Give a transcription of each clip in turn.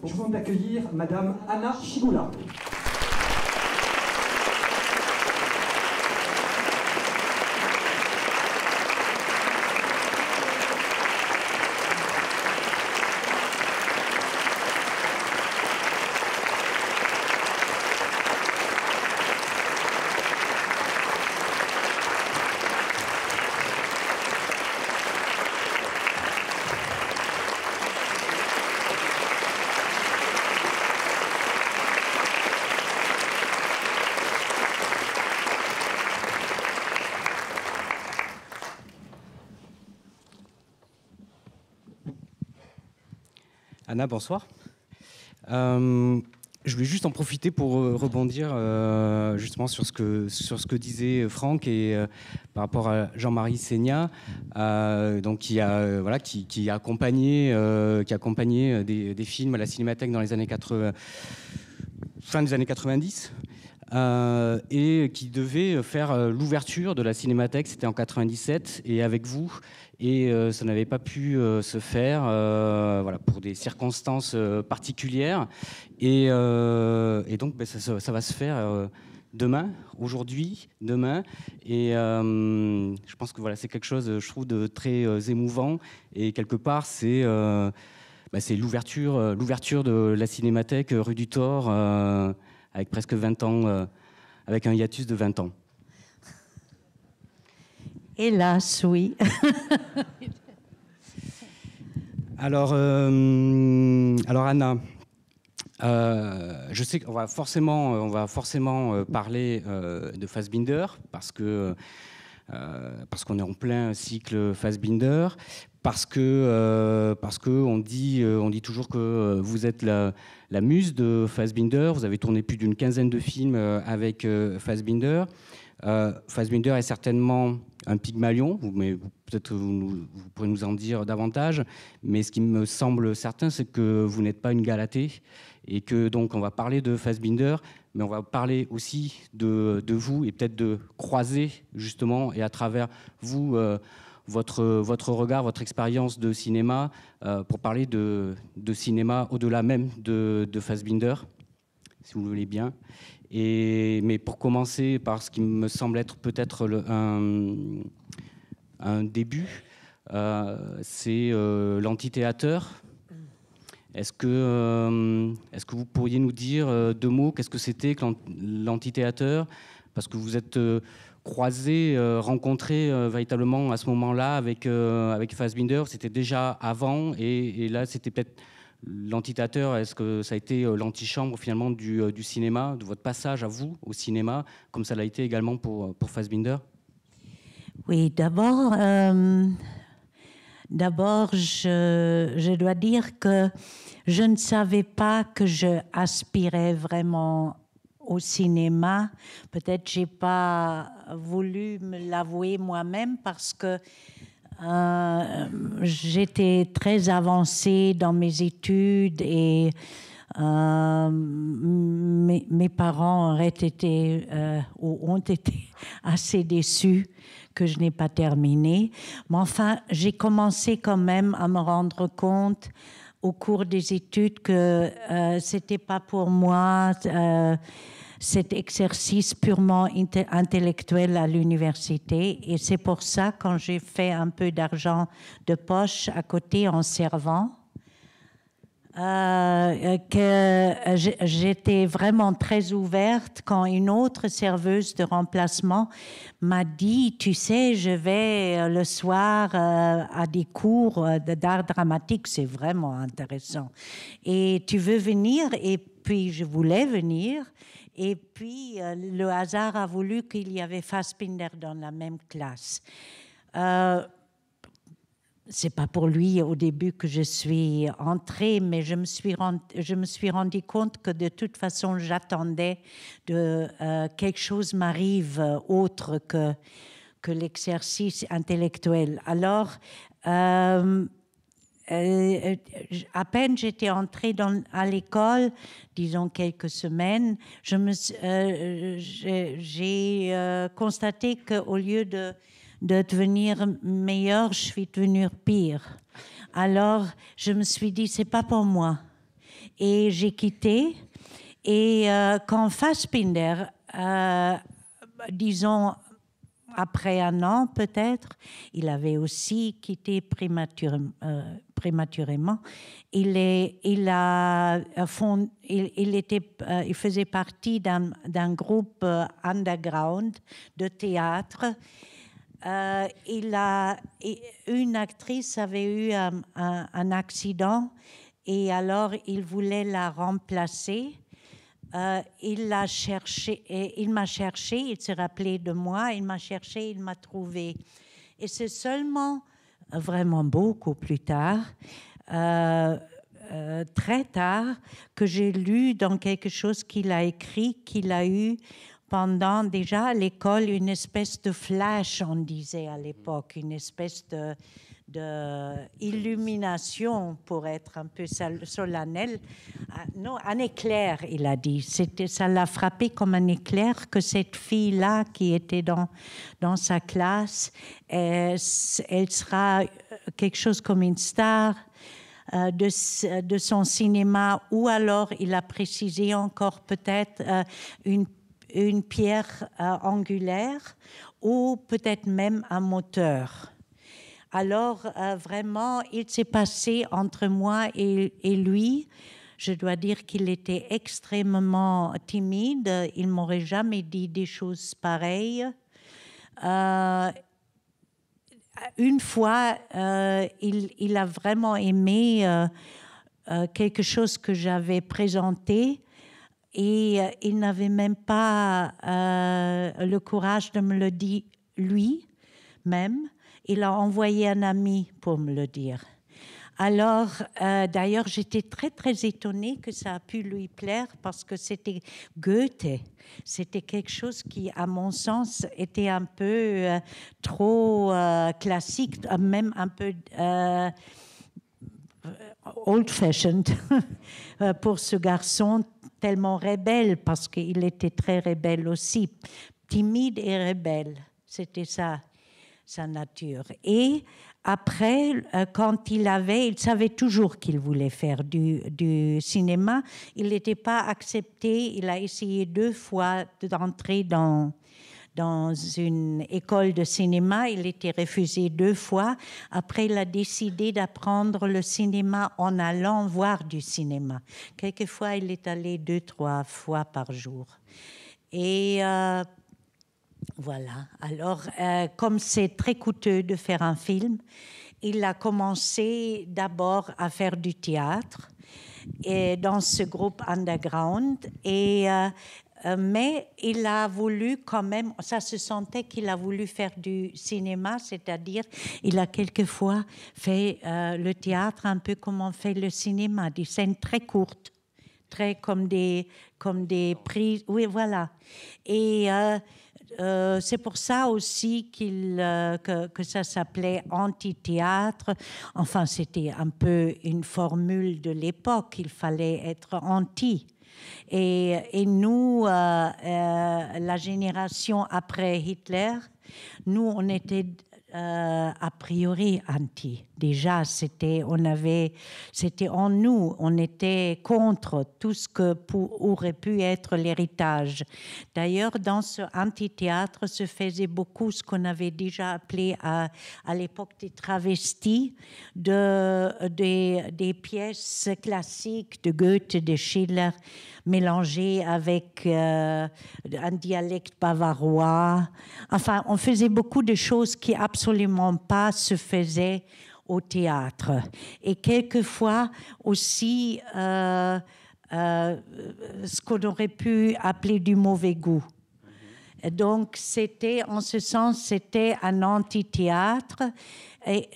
Je vous demande d'accueillir Madame Anna Chigula. Anna, bonsoir. Je voulais juste en profiter pour rebondir justement sur ce que disait Franck et par rapport à Jean-Marie Seigna, donc qui a accompagné des films à la Cinémathèque dans les années 80, fin des années 90. Et qui devait faire l'ouverture de la Cinémathèque, c'était en 97, et avec vous, et ça n'avait pas pu se faire, voilà, pour des circonstances particulières, et donc ça va se faire demain, aujourd'hui, demain, et je pense que voilà, c'est quelque chose, je trouve, de très émouvant, et quelque part, c'est l'ouverture de la Cinémathèque rue du Thor, avec presque 20 ans, avec un hiatus de 20 ans. Hélas, oui. Alors Anna, je sais qu'on va forcément parler de Fassbinder parce qu'on est en plein cycle Fassbinder, parce que on dit toujours que vous êtes la muse de Fassbinder. Vous avez tourné plus d'une quinzaine de films avec Fassbinder. Fassbinder est certainement un Pygmalion, mais peut-être vous pourrez nous en dire davantage. Mais ce qui me semble certain, c'est que vous n'êtes pas une Galatée, et que donc on va parler de Fassbinder, mais on va parler aussi de vous, et peut-être de croiser justement, et à travers vous, votre regard, votre expérience de cinéma, pour parler de cinéma au-delà même de Fassbinder, si vous le voulez bien. Mais pour commencer par ce qui me semble être peut-être un début, c'est l'Amphithéâtre. Est-ce que vous pourriez nous dire deux mots, qu'est-ce que c'était que l'Amphithéâtre? Parce que vous êtes croisés, rencontrés véritablement à ce moment-là avec Fassbinder. C'était déjà avant, et là c'était peut-être l'Amphithéâtre. Est-ce que ça a été l'antichambre finalement du cinéma, de votre passage à vous au cinéma, comme ça l'a été également pour Fassbinder? Oui, d'abord, je dois dire que je ne savais pas que je aspirais vraiment au cinéma. Peut-être j'ai pas voulu me l'avouer moi-même parce que j'étais très avancée dans mes études, et mes parents ont été assez déçus que je n'ai pas terminé. Mais enfin, j'ai commencé quand même à me rendre compte au cours des études que c'était pas pour moi cet exercice purement intellectuel à l'université. Et c'est pour ça, quand j'ai fait un peu d'argent de poche à côté en servant, que j'étais vraiment très ouverte quand une autre serveuse de remplacement m'a dit: tu sais, je vais le soir à des cours d'art dramatique, c'est vraiment intéressant, et tu veux venir? Et puis je voulais venir, et puis le hasard a voulu qu'il y avait Fassbinder dans la même classe. C'est pas pour lui au début que je suis entrée, mais je me suis rendu compte que de toute façon j'attendais quelque chose m'arrive autre que l'exercice intellectuel. Alors à peine j'étais entrée à l'école, disons quelques semaines, j'ai constaté qu'au lieu de devenir meilleure, je suis devenue pire. Alors, je me suis dit, c'est pas pour moi. et j'ai quitté. Et quand Fassbinder, disons après un an peut-être, il avait aussi quitté prématurément. Il faisait partie d'un groupe underground de théâtre. Une actrice avait eu un accident et alors il voulait la remplacer. Il m'a cherché, il s'est rappelé de moi, il m'a cherché, il m'a trouvé. Et c'est seulement, vraiment beaucoup plus tard, très tard, que j'ai lu dans quelque chose qu'il a écrit, qu'il a eu pendant déjà à l'école une espèce de flash, on disait à l'époque, une espèce de illumination, pour être un peu solennel. Non, un éclair, il a dit. Ça l'a frappé comme un éclair que cette fille-là qui était dans sa classe, elle sera quelque chose comme une star de son cinéma, ou alors il a précisé encore peut-être une pierre angulaire, ou peut-être même un moteur. Alors, vraiment, il s'est passé entre moi et lui, je dois dire qu'il était extrêmement timide, il ne m'aurait jamais dit des choses pareilles. Une fois, il a vraiment aimé quelque chose que j'avais présenté, et il n'avait même pas le courage de me le dire lui-même. Il a envoyé un ami pour me le dire. Alors, d'ailleurs, j'étais très, très étonnée que ça a pu lui plaire parce que c'était Goethe. C'était quelque chose qui, à mon sens, était un peu trop classique, même un peu old-fashioned pour ce garçon tellement rebelle, parce qu'il était très rebelle aussi, timide et rebelle. C'était ça, sa nature. Et après, quand il savait toujours qu'il voulait faire du cinéma. Il n'était pas accepté. Il a essayé 2 fois d'entrer dans une école de cinéma. Il était refusé 2 fois. Après, il a décidé d'apprendre le cinéma en allant voir du cinéma. Quelquefois, il est allé 2-3 fois par jour. Et voilà. Alors, comme c'est très coûteux de faire un film, il a commencé d'abord à faire du théâtre et dans ce groupe underground. Mais il a voulu quand même, ça se sentait qu'il a voulu faire du cinéma, c'est-à-dire il a quelquefois fait le théâtre un peu comme on fait le cinéma, des scènes très courtes, très comme des prises. Oui, voilà. Et c'est pour ça aussi que ça s'appelait amphithéâtre. Enfin, c'était un peu une formule de l'époque. Il fallait être anti. Et nous, la génération après Hitler, nous, on était a priori anti. Déjà, c'était en nous, on était contre tout ce que aurait pu être l'héritage. D'ailleurs, dans ce amphithéâtre se faisait beaucoup ce qu'on avait déjà appelé à l'époque des travestis, des pièces classiques de Goethe, de Schiller, mélangées avec un dialecte bavarois. Enfin, on faisait beaucoup de choses qui absolument pas se faisaient au théâtre. Et quelquefois aussi ce qu'on aurait pu appeler du mauvais goût. Donc, c'était, en ce sens, c'était un amphithéâtre. Et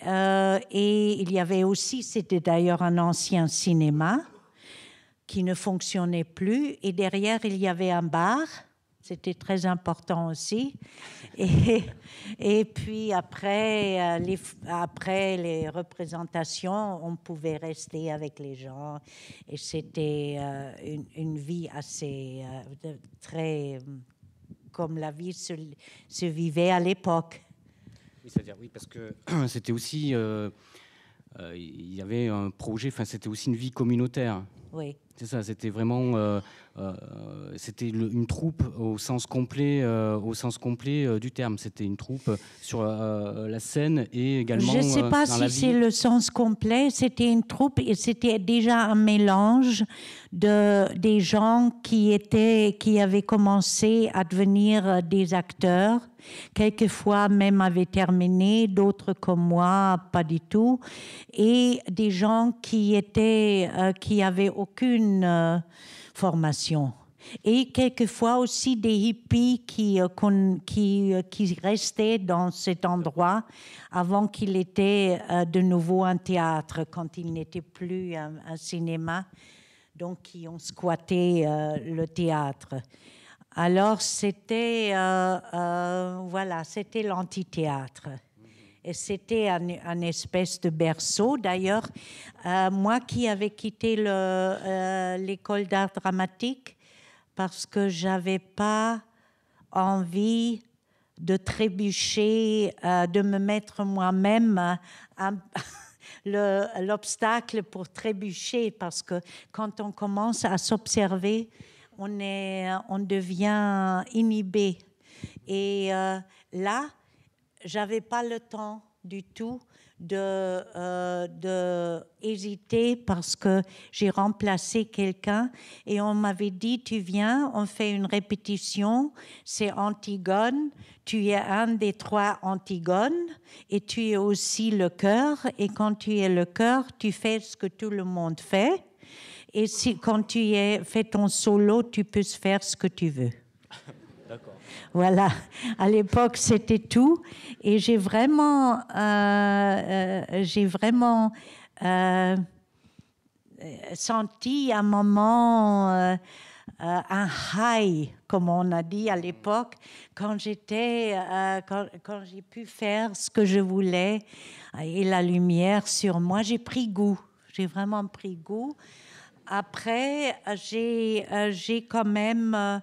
il y avait aussi, c'était d'ailleurs un ancien cinéma qui ne fonctionnait plus. Et derrière, il y avait un bar. C'était très important aussi. Et puis après les représentations, on pouvait rester avec les gens. Et c'était une vie assez très comme la vie se vivait à l'époque. Oui, c'est-à-dire, oui, parce que c'était aussi il y avait un projet, enfin c'était aussi une vie communautaire. Oui. C'est ça, c'était vraiment c'était une troupe au sens complet du terme. C'était une troupe sur la scène et également je ne sais pas dans la si vie. c'est le sens complet. C'était une troupe et c'était déjà un mélange des gens qui avaient commencé à devenir des acteurs. Quelquefois même avaient terminé, d'autres comme moi, pas du tout. Et des gens qui avaient aucune formation. Et quelquefois aussi des hippies qui restaient dans cet endroit avant qu'il était de nouveau un théâtre, quand il n'était plus un cinéma, donc qui ont squatté le théâtre. Alors c'était voilà, c'était l'amphithéâtre. Et c'était un espèce de berceau. D'ailleurs, moi qui avais quitté l'école d'art dramatique, parce que je n'avais pas envie de trébucher, de me mettre moi-même l'obstacle pour trébucher, parce que quand on commence à s'observer, on devient inhibé. Et là, je n'avais pas le temps du tout de hésiter, parce que j'ai remplacé quelqu'un et on m'avait dit, tu viens, on fait une répétition, c'est Antigone, tu es un des 3 Antigones et tu es aussi le chœur, et quand tu es le chœur, tu fais ce que tout le monde fait, et quand tu fais ton solo, tu peux faire ce que tu veux. D'accord. Voilà, à l'époque c'était tout, et j'ai vraiment senti un moment, un high, comme on a dit à l'époque, quand j'ai pu faire ce que je voulais, et la lumière sur moi, j'ai pris goût, j'ai vraiment pris goût. Après, j'ai quand même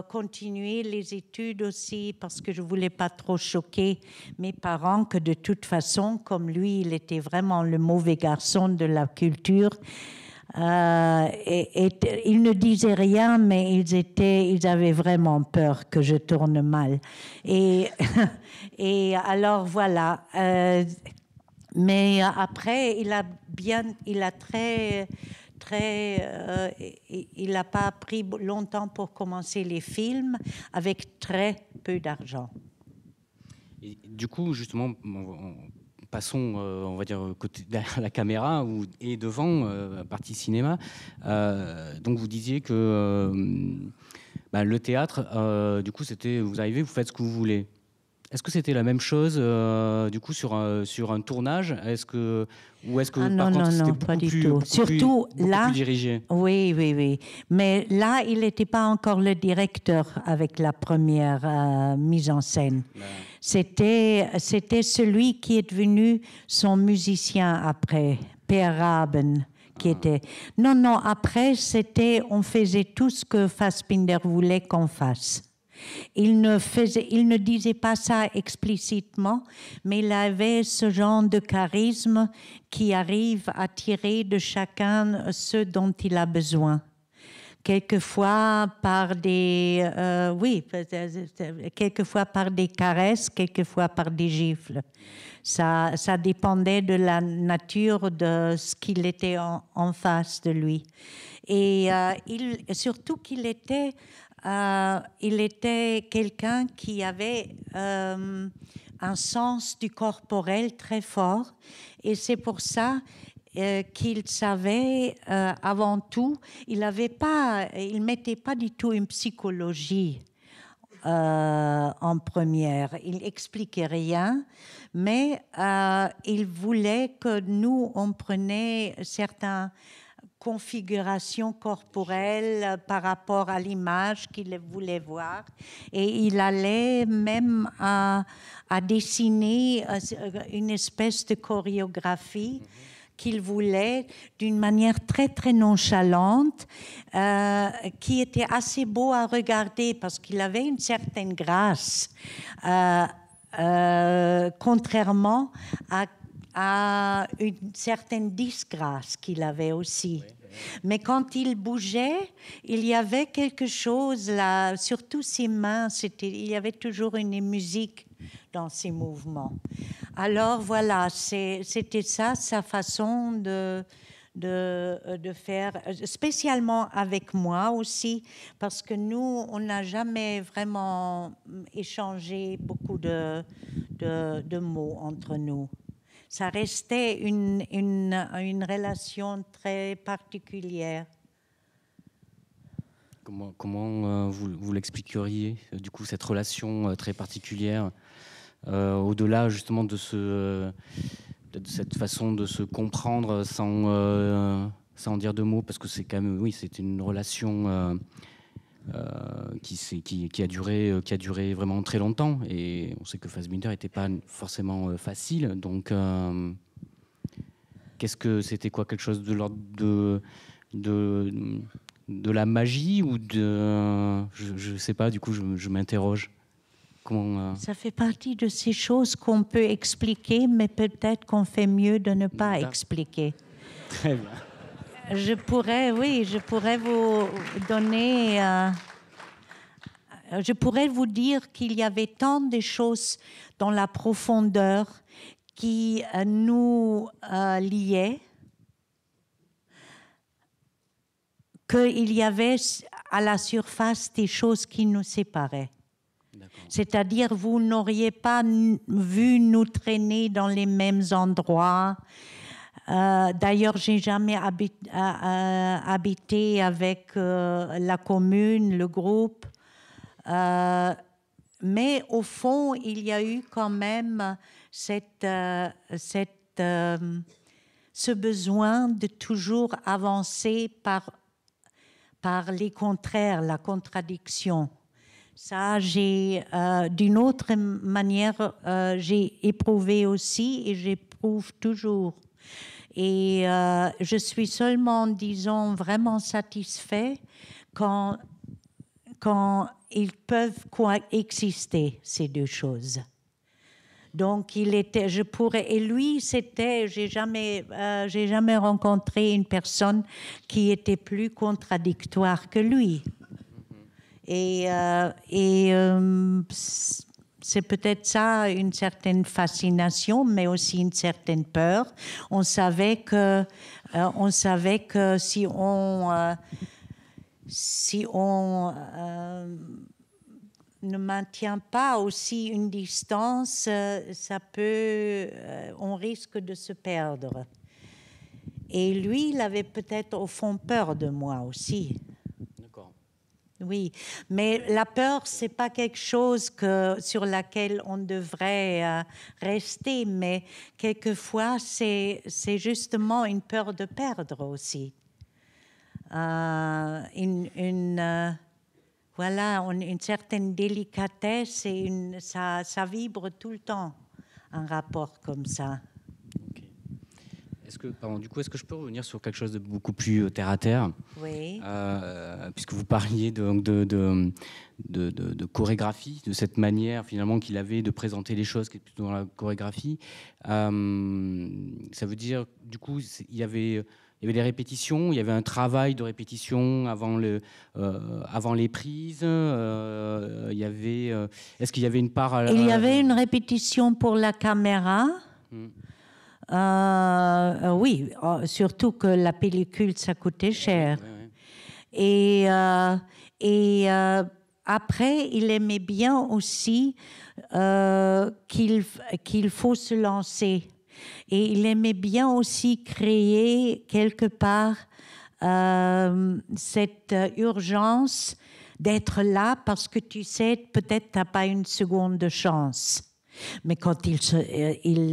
continuer les études aussi, parce que je ne voulais pas trop choquer mes parents, que de toute façon, comme lui, il était vraiment le mauvais garçon de la culture. Et ils ne disaient rien, mais ils avaient vraiment peur que je tourne mal. Et alors voilà. Mais après, il n'a pas pris longtemps pour commencer les films, avec très peu d'argent. Et du coup, justement, passons, on va dire, côté derrière la caméra et devant, partie cinéma. Donc, vous disiez que le théâtre, du coup, c'était, vous arrivez, vous faites ce que vous voulez. Est-ce que c'était la même chose du coup sur un tournage? Ou est-ce que par contre c'était beaucoup plus dirigé? Oui. Mais là, il n'était pas encore le directeur avec la première mise en scène. C'était celui qui est devenu son musicien après, Per Raben. Qui était... Non, après, on faisait tout ce que Fassbinder voulait qu'on fasse. Il ne disait pas ça explicitement, mais il avait ce genre de charisme qui arrive à tirer de chacun ce dont il a besoin. Quelquefois par quelquefois par des caresses, quelquefois par des gifles. Ça dépendait de la nature de ce qu'il était en face de lui. Et surtout qu'il était... il était quelqu'un qui avait un sens du corporel très fort, et c'est pour ça qu'il savait avant tout, il mettait pas du tout une psychologie en première. Il expliquait rien, mais il voulait que nous, on prenait certains configuration corporelle par rapport à l'image qu'il voulait voir, et il allait même à dessiner une espèce de chorégraphie qu'il voulait d'une manière très très nonchalante, qui était assez beau à regarder parce qu'il avait une certaine grâce, contrairement à une certaine disgrâce qu'il avait aussi. Mais quand il bougeait, il y avait quelque chose là, surtout ses mains, il y avait toujours une musique dans ses mouvements. Alors voilà, c'était ça sa façon de faire, spécialement avec moi aussi, parce que nous, on n'a jamais vraiment échangé beaucoup de mots entre nous. Ça restait une relation très particulière. Comment vous l'expliqueriez, du coup, cette relation très particulière, au-delà justement de cette façon de se comprendre sans dire de mots, parce que c'est quand même, oui, c'est une relation qui a duré vraiment très longtemps, et on sait que Fassbinder n'était pas forcément facile, donc c'était quoi, quelque chose de l'ordre de la magie ou je sais pas, du coup je m'interroge. Ça fait partie de ces choses qu'on peut expliquer, mais peut-être qu'on fait mieux de ne pas expliquer. Très bien. Je pourrais vous donner... je pourrais vous dire qu'il y avait tant de choses dans la profondeur qui nous liaient, qu'il y avait à la surface des choses qui nous séparaient. C'est-à-dire, vous n'auriez pas vu nous traîner dans les mêmes endroits. D'ailleurs, j'ai jamais habité avec la commune, le groupe. Mais au fond, il y a eu quand même ce besoin de toujours avancer par les contraires, la contradiction. Ça, d'une autre manière, j'ai éprouvé aussi et j'éprouve toujours. Et je suis seulement, disons, vraiment satisfait quand ils peuvent coexister, ces deux choses. Donc, et lui, j'ai jamais rencontré une personne qui était plus contradictoire que lui. Et c'est peut-être ça, une certaine fascination, mais aussi une certaine peur. On savait que si on ne maintient pas aussi une distance, on risque de se perdre. Et lui, il avait peut-être au fond peur de moi aussi. Oui, mais la peur, c'est pas quelque chose sur laquelle on devrait rester, mais quelquefois, c'est justement une peur de perdre aussi. Voilà, une certaine délicatesse et ça vibre tout le temps, un rapport comme ça. Du coup, est-ce que je peux revenir sur quelque chose de beaucoup plus terre à terre? Oui. Puisque vous parliez de chorégraphie, de cette manière finalement qu'il avait de présenter les choses, qui est plutôt dans la chorégraphie. Ça veut dire, du coup, il y avait des répétitions, il y avait un travail de répétition avant les prises. Est-ce qu'il y avait une part... Il y avait une répétition pour la caméra. Oui, surtout que la pellicule, ça coûtait cher. Et après, il aimait bien aussi qu'il faut se lancer. Et il aimait bien aussi créer quelque part cette urgence d'être là parce que tu sais, peut-être tu n'as pas une seconde de chance. Mais quand il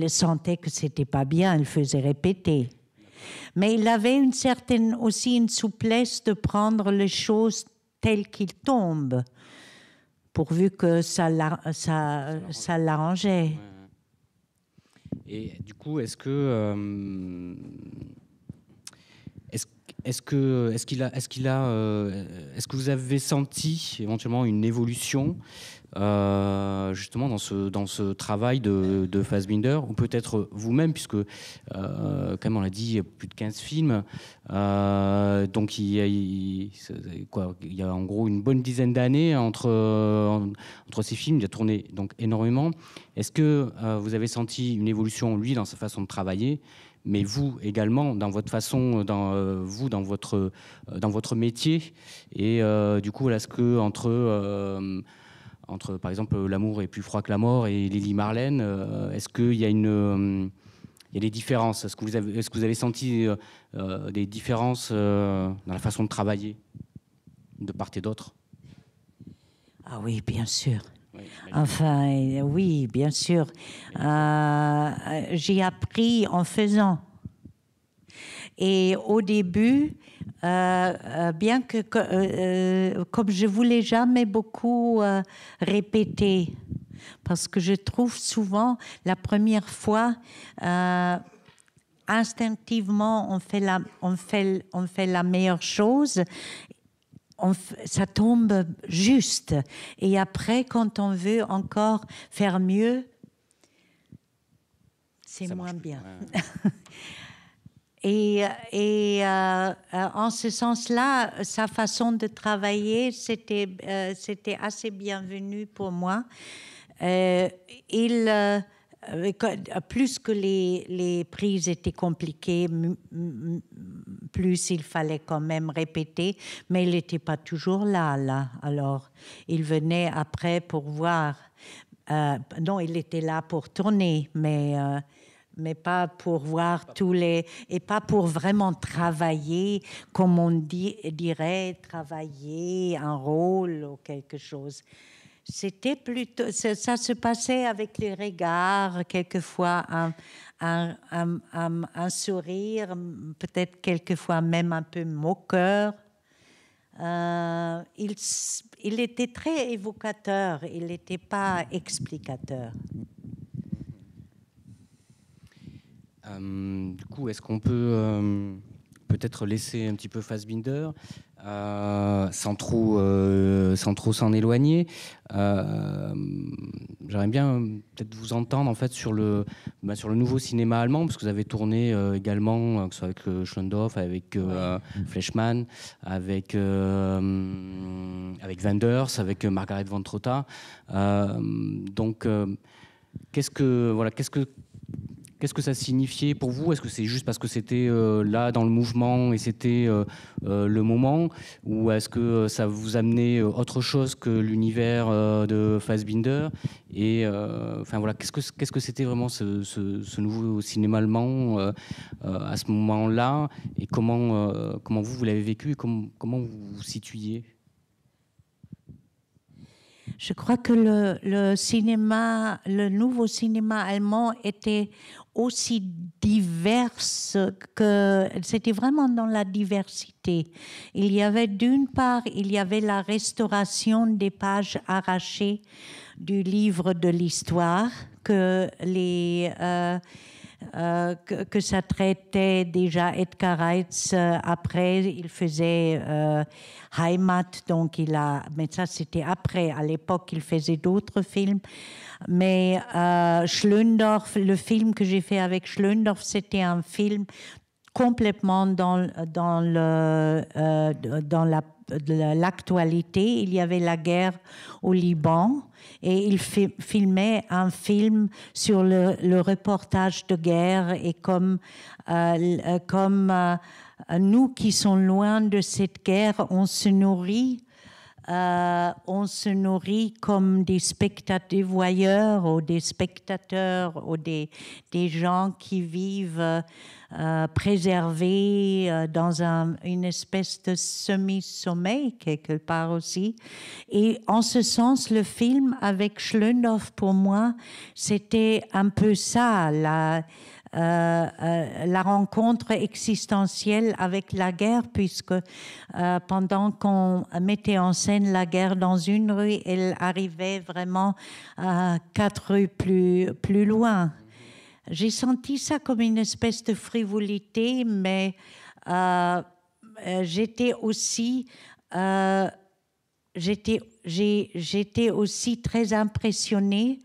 sentait que c'était pas bien, il faisait répéter. Mais il avait aussi une souplesse de prendre les choses telles qu'ils tombent, pourvu que ça l'arrangeait. Et du coup, est-ce que vous avez senti éventuellement une évolution justement dans ce travail de Fassbinder, ou peut-être vous-même, puisque comme on l'a dit, il y a plus de 15 films, donc il y a en gros une bonne dizaine d'années entre ces films. Il a tourné donc énormément. Est-ce que vous avez senti une évolution, lui, dans sa façon de travailler, mais vous également dans votre façon, dans votre métier, et du coup, est-ce que entre par exemple L'amour est plus froid que la mort et Lily Marlène, est-ce qu'il y a il y a des différences? Est-ce que vous avez senti des différences dans la façon de travailler de part et d'autre? Ah oui, bien sûr. Oui, Enfin, oui, bien sûr. J'ai appris en faisant. Et au début, bien que comme je voulais jamais beaucoup répéter, parce que je trouve souvent la première fois, instinctivement, on fait la meilleure chose. Ça tombe juste. Et après, quand on veut encore faire mieux, c'est moins bien. Ouais. Et en ce sens-là, sa façon de travailler, c'était assez bienvenu pour moi. Plus que les prises étaient compliquées, plus il fallait quand même répéter, mais il n'était pas toujours là. Alors, il venait après pour voir. Non, il était là pour tourner, mais pas pour voir tous les... Et pas pour vraiment travailler, comme on dirait, travailler un rôle ou quelque chose. C'était plutôt... Ça se passait avec les regards, quelquefois un sourire, peut-être quelquefois même un peu moqueur. Il était très évocateur, il n'était pas explicateur. Du coup, est-ce qu'on peut peut-être laisser un petit peu Fassbinder sans trop s'en éloigner? J'aimerais bien peut-être vous entendre en fait sur le nouveau cinéma allemand, parce que vous avez tourné également, que ce soit avec Schlöndorff, avec Fleischmann, avec Wenders, avec Margaret von Trotta. Donc, qu'est-ce que ça signifiait pour vous? Est-ce que c'est juste parce que c'était là dans le mouvement et c'était le moment, ou est-ce que ça vous amenait autre chose que l'univers de Fassbinder? Et enfin voilà, qu'est-ce que c'était vraiment ce nouveau cinéma allemand à ce moment-là, et comment vous l'avez vécu, et comment vous vous situiez? Je crois que le nouveau cinéma allemand était aussi divers que c'était vraiment dans la diversité. Il y avait d'une part, il y avait la restauration des pages arrachées du livre de l'histoire que que ça traitait déjà Edgar Reitz. Après, il faisait Heimat, donc mais ça c'était après. À l'époque, il faisait d'autres films. Mais Schlöndorff, le film que j'ai fait avec Schlöndorff, c'était un film complètement dans l'actualité. Il y avait la guerre au Liban et il filmait un film sur le reportage de guerre, et comme nous qui sommes loin de cette guerre, on se nourrit comme des spectateurs, voyeurs, ou des spectateurs, ou des gens qui vivent préservés dans une espèce de semi-sommeil quelque part aussi. Et en ce sens, le film avec Schlöndorff, pour moi, c'était un peu ça, la rencontre existentielle avec la guerre, puisque pendant qu'on mettait en scène la guerre dans une rue, elle arrivait vraiment 4 rues plus loin. J'ai senti ça comme une espèce de frivolité, mais j'étais aussi... j'étais aussi très impressionnée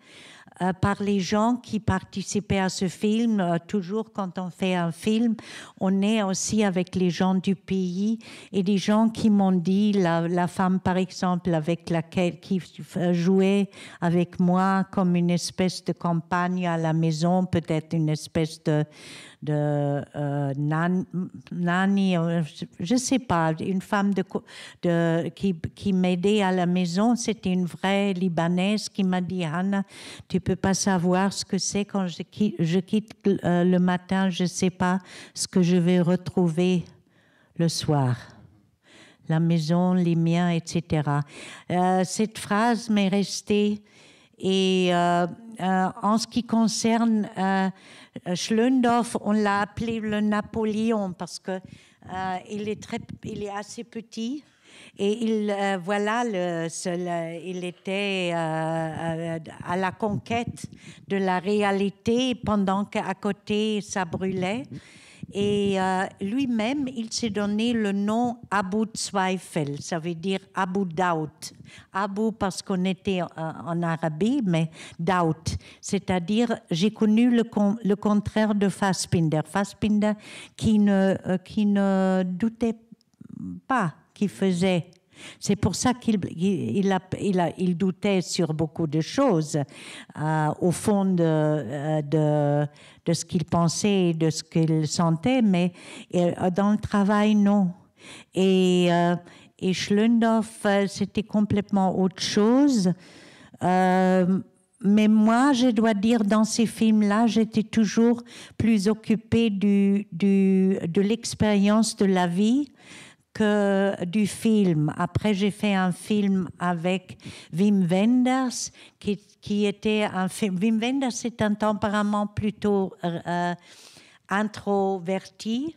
par les gens qui participaient à ce film. Toujours quand on fait un film, on est aussi avec les gens du pays et des gens qui m'ont dit, la femme par exemple avec laquelle qui jouait avec moi comme une espèce de compagne à la maison, peut-être une espèce de nanny, je sais pas, une femme qui m'aidait à la maison. C'était une vraie Libanaise qui m'a dit, Hannah, tu peux pas savoir ce que c'est quand je quitte le matin, je sais pas ce que je vais retrouver le soir. La maison, les miens, etc. Cette phrase m'est restée. Et en ce qui concerne Schlöndorff, on l'a appelé le Napoléon parce que il est assez petit et il était à la conquête de la réalité pendant qu'à côté ça brûlait. Et lui-même, il s'est donné le nom Abu Zweifel, ça veut dire Abu Doubt. Abu parce qu'on était en Arabie, mais Doubt, c'est-à-dire j'ai connu le contraire de Fassbinder. Fassbinder qui ne doutait pas, qui faisait. C'est pour ça qu'il doutait sur beaucoup de choses, au fond de ce qu'il pensait et de ce qu'il sentait, mais dans le travail, non. Et Schlöndorff, c'était complètement autre chose. Mais moi, je dois dire, dans ces films-là, j'étais toujours plus occupée de l'expérience de la vie que du film. Après, j'ai fait un film avec Wim Wenders, qui était un film. Wim Wenders est un tempérament plutôt introverti.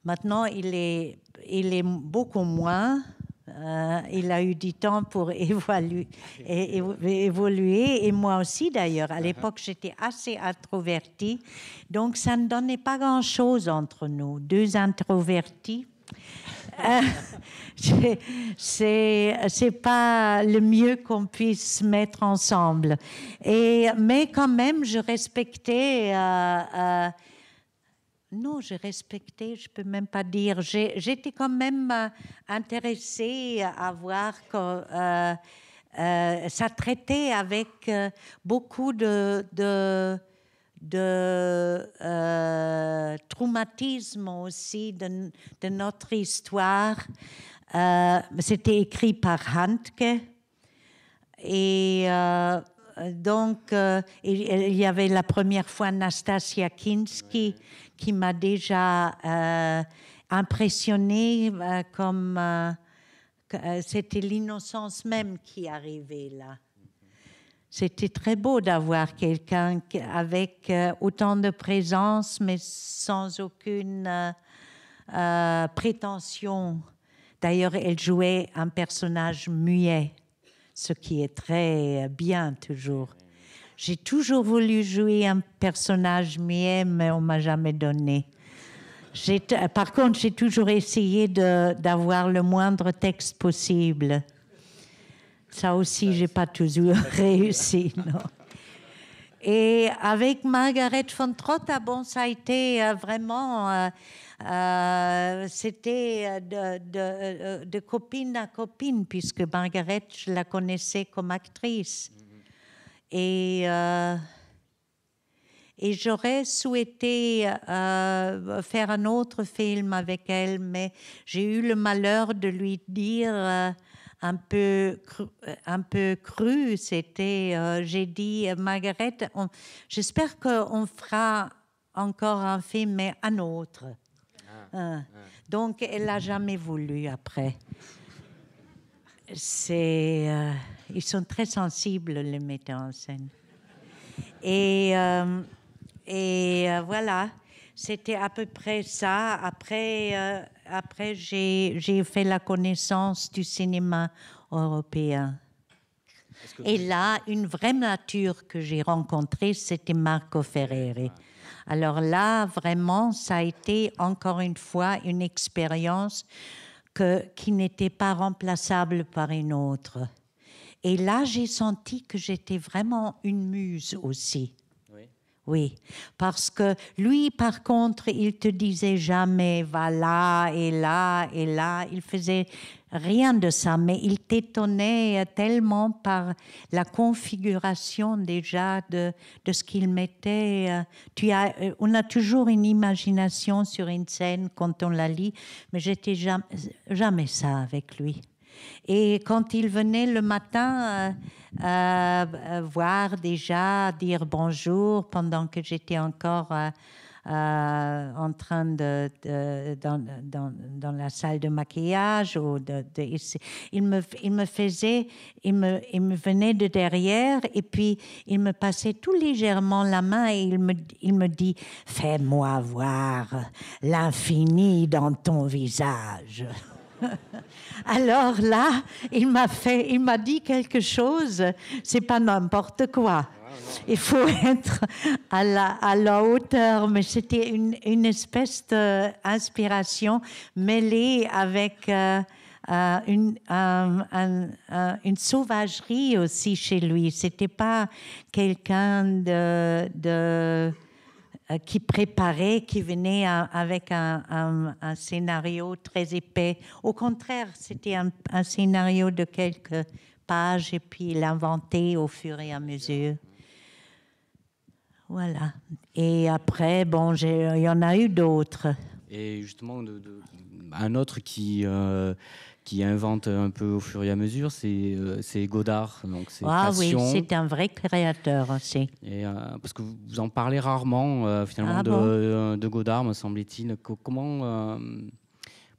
Maintenant, il est beaucoup moins. Il a eu du temps pour évoluer, et moi aussi d'ailleurs. À l'époque, j'étais assez introvertie, donc ça ne donnait pas grand-chose entre nous, deux introvertis. C'est pas le mieux qu'on puisse mettre ensemble. Mais quand même, je respectais. Non, je respectais, je peux même pas dire. J'étais quand même intéressée à voir que ça traitait avec beaucoup de traumatisme aussi de notre histoire. C'était écrit par Handke. Et donc, il y avait la première fois Nastasia Kinski qui m'a déjà impressionnée, comme c'était l'innocence même qui arrivait là. C'était très beau d'avoir quelqu'un avec autant de présence, mais sans aucune prétention. D'ailleurs, elle jouait un personnage muet, ce qui est très bien toujours. J'ai toujours voulu jouer un personnage muet, mais on ne m'a jamais donné. Par contre, j'ai toujours essayé d'avoir le moindre texte possible. Ça aussi, je n'ai pas toujours réussi, non. Et avec Margaret von Trotta, bon, ça a été vraiment... c'était de copine à copine, puisque Margaret, je la connaissais comme actrice. Et j'aurais souhaité faire un autre film avec elle, mais j'ai eu le malheur de lui dire un peu cru. C'était, j'ai dit, Margaret, j'espère qu'on fera encore un film, mais un autre. Donc, elle n'a jamais voulu après. Ils sont très sensibles, les metteurs en scène. Et voilà, c'était à peu près ça. Après j'ai fait la connaissance du cinéma européen. Et là, une vraie nature que j'ai rencontrée, c'était Marco Ferreri. Alors là, vraiment, ça a été encore une fois une expérience qui n'était pas remplaçable par une autre. Et là, j'ai senti que j'étais vraiment une muse aussi. Oui, parce que lui, par contre, il te disait jamais va là et là et là. Il faisait rien de ça, mais il t'étonnait tellement par la configuration déjà de ce qu'il mettait. On a toujours une imagination sur une scène quand on la lit, mais j'étais jamais ça avec lui. Et quand il venait le matin voir déjà, dire bonjour pendant que j'étais encore en train dans la salle de maquillage, il me venait de derrière et puis il me passait tout légèrement la main et il me dit « Fais-moi voir l'infini dans ton visage ». Alors là, il m'a dit quelque chose, c'est pas n'importe quoi. Il faut être à la hauteur, mais c'était une espèce d'inspiration mêlée avec une sauvagerie aussi chez lui. C'était pas quelqu'un qui préparait, qui venait avec un scénario très épais. Au contraire, c'était un scénario de quelques pages et puis il l'inventait au fur et à mesure. Voilà. Et après, bon, il y en a eu d'autres. Et justement, un autre qui invente un peu au fur et à mesure, c'est Godard. Donc c'est oui, c'est un vrai créateur aussi. Et, parce que vous en parlez rarement, finalement, de Godard, me semble-t-il. Comment...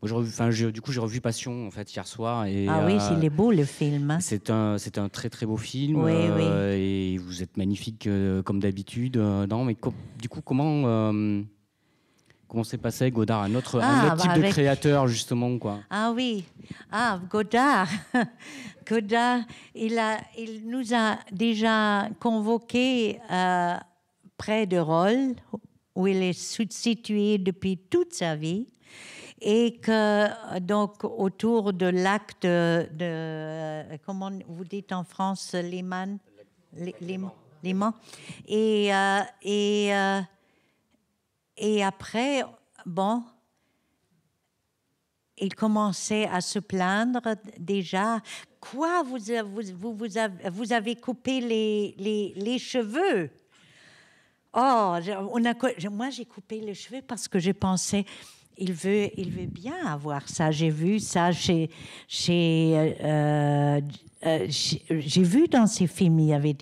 du coup, j'ai revu Passion en fait hier soir. Et, oui, il est beau le film. Hein. C'est un très très beau film. Oui. Et vous êtes magnifique comme d'habitude. Non, mais du coup, comment s'est passé avec Godard, un autre type de créateur justement quoi. Ah oui, Godard. Godard, il nous a déjà convoqués près de Rolles, où il est situé depuis toute sa vie. Et que, donc, autour de lac comment vous dites en France, Léman. Et après, bon, il commençait à se plaindre déjà. Quoi, vous avez coupé les cheveux? Oh, moi j'ai coupé les cheveux parce que je pensais... Il veut bien avoir ça. J'ai vu ça j'ai vu dans ces films, il y avait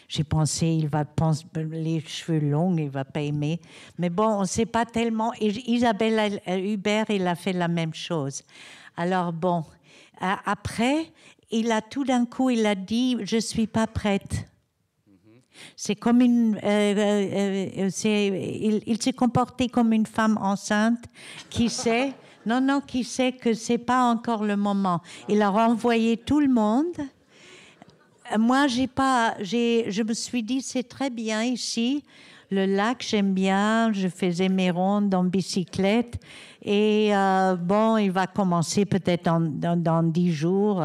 j'ai pensé, il va penser les cheveux longs, il va pas aimer. Mais bon, on sait pas tellement. Et Isabelle Hubert, il a fait la même chose. Alors bon, après, tout d'un coup, il a dit, je suis pas prête. C'est comme il s'est comporté comme une femme enceinte qui sait, qui sait que c'est pas encore le moment. Il a renvoyé tout le monde. Moi, je me suis dit, c'est très bien ici. Le lac, j'aime bien. Je faisais mes rondes en bicyclette. Et bon, il va commencer peut-être dans 10 jours.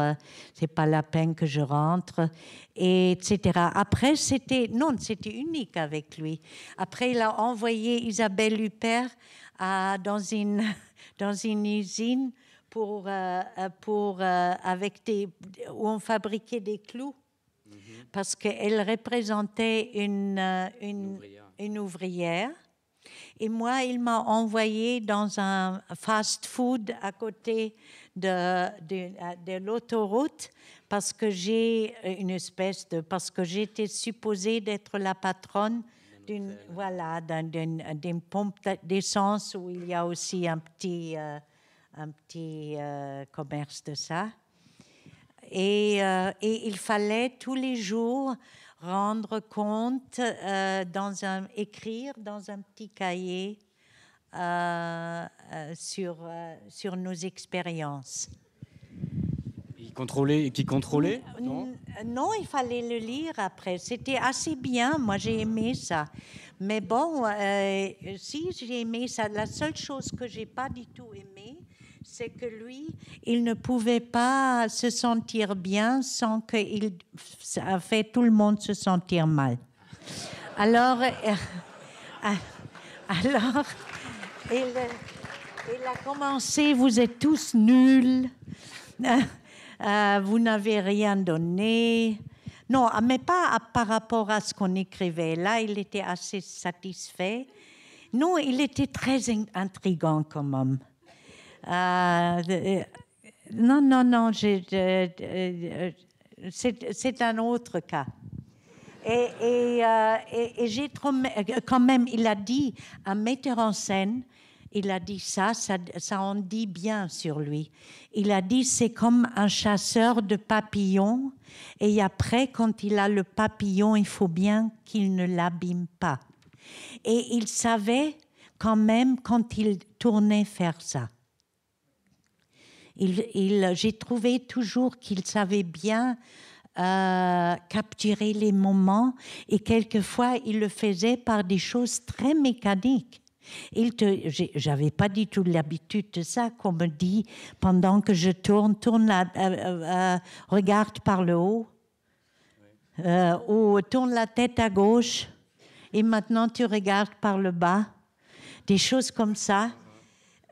C'est pas la peine que je rentre, et etc. Après, c'était unique avec lui. Après, il a envoyé Isabelle Huppert dans une usine où on fabriquait des clous. Parce qu'elle représentait une ouvrière. Et moi, il m'a envoyé dans un fast-food à côté de l'autoroute parce que parce que j'étais supposée d'être la patronne d'une pompe d'essence où il y a aussi un petit commerce de ça. Et il fallait tous les jours rendre compte, écrire dans un petit cahier sur nos expériences. Qui contrôlait Non, il fallait le lire après. C'était assez bien. Moi, j'ai aimé ça. Mais bon, si j'ai aimé ça, la seule chose que j'ai pas du tout aimé, c'est que lui, il ne pouvait pas se sentir bien sans qu'il fait tout le monde se sentir mal. Alors, alors il a commencé, vous êtes tous nuls, vous n'avez rien donné. Non, mais pas par rapport à ce qu'on écrivait. Là, il était assez satisfait. Non, il était très intriguant comme homme. Non, c'est un autre cas. Et j'ai quand même, il a dit, un metteur en scène, il a dit ça en dit bien sur lui. Il a dit, c'est comme un chasseur de papillons, et après, quand il a le papillon, il faut bien qu'il ne l'abîme pas. Et il savait quand même, quand il tournait, faire ça. J'ai trouvé toujours qu'il savait bien capturer les moments, et quelquefois, il le faisait par des choses très mécaniques. J'avais pas du tout l'habitude de ça, qu'on me dit pendant que je regarde par le haut, ou tourne la tête à gauche, et maintenant tu regardes par le bas, des choses comme ça.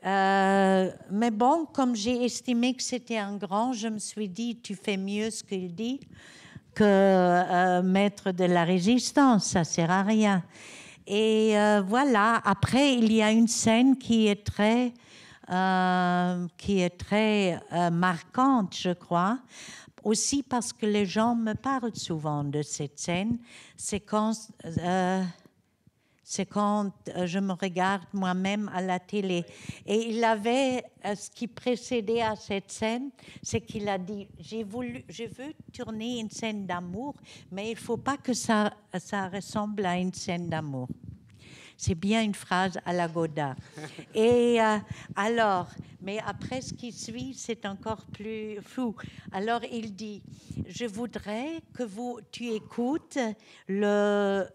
Mais bon, comme j'ai estimé que c'était un grand, je me suis dit, tu fais mieux ce qu'il dit que mettre de la résistance, ça sert à rien. Et voilà, après, il y a une scène qui est très marquante, je crois, aussi parce que les gens me parlent souvent de cette scène. C'est quand je me regarde moi-même à la télé. Et il avait, ce qui précédait à cette scène, c'est qu'il a dit, je veux tourner une scène d'amour, mais il ne faut pas que ça ressemble à une scène d'amour. C'est bien une phrase à la Godard. Et alors, mais après ce qui suit, c'est encore plus flou. Alors il dit, je voudrais que tu écoutes le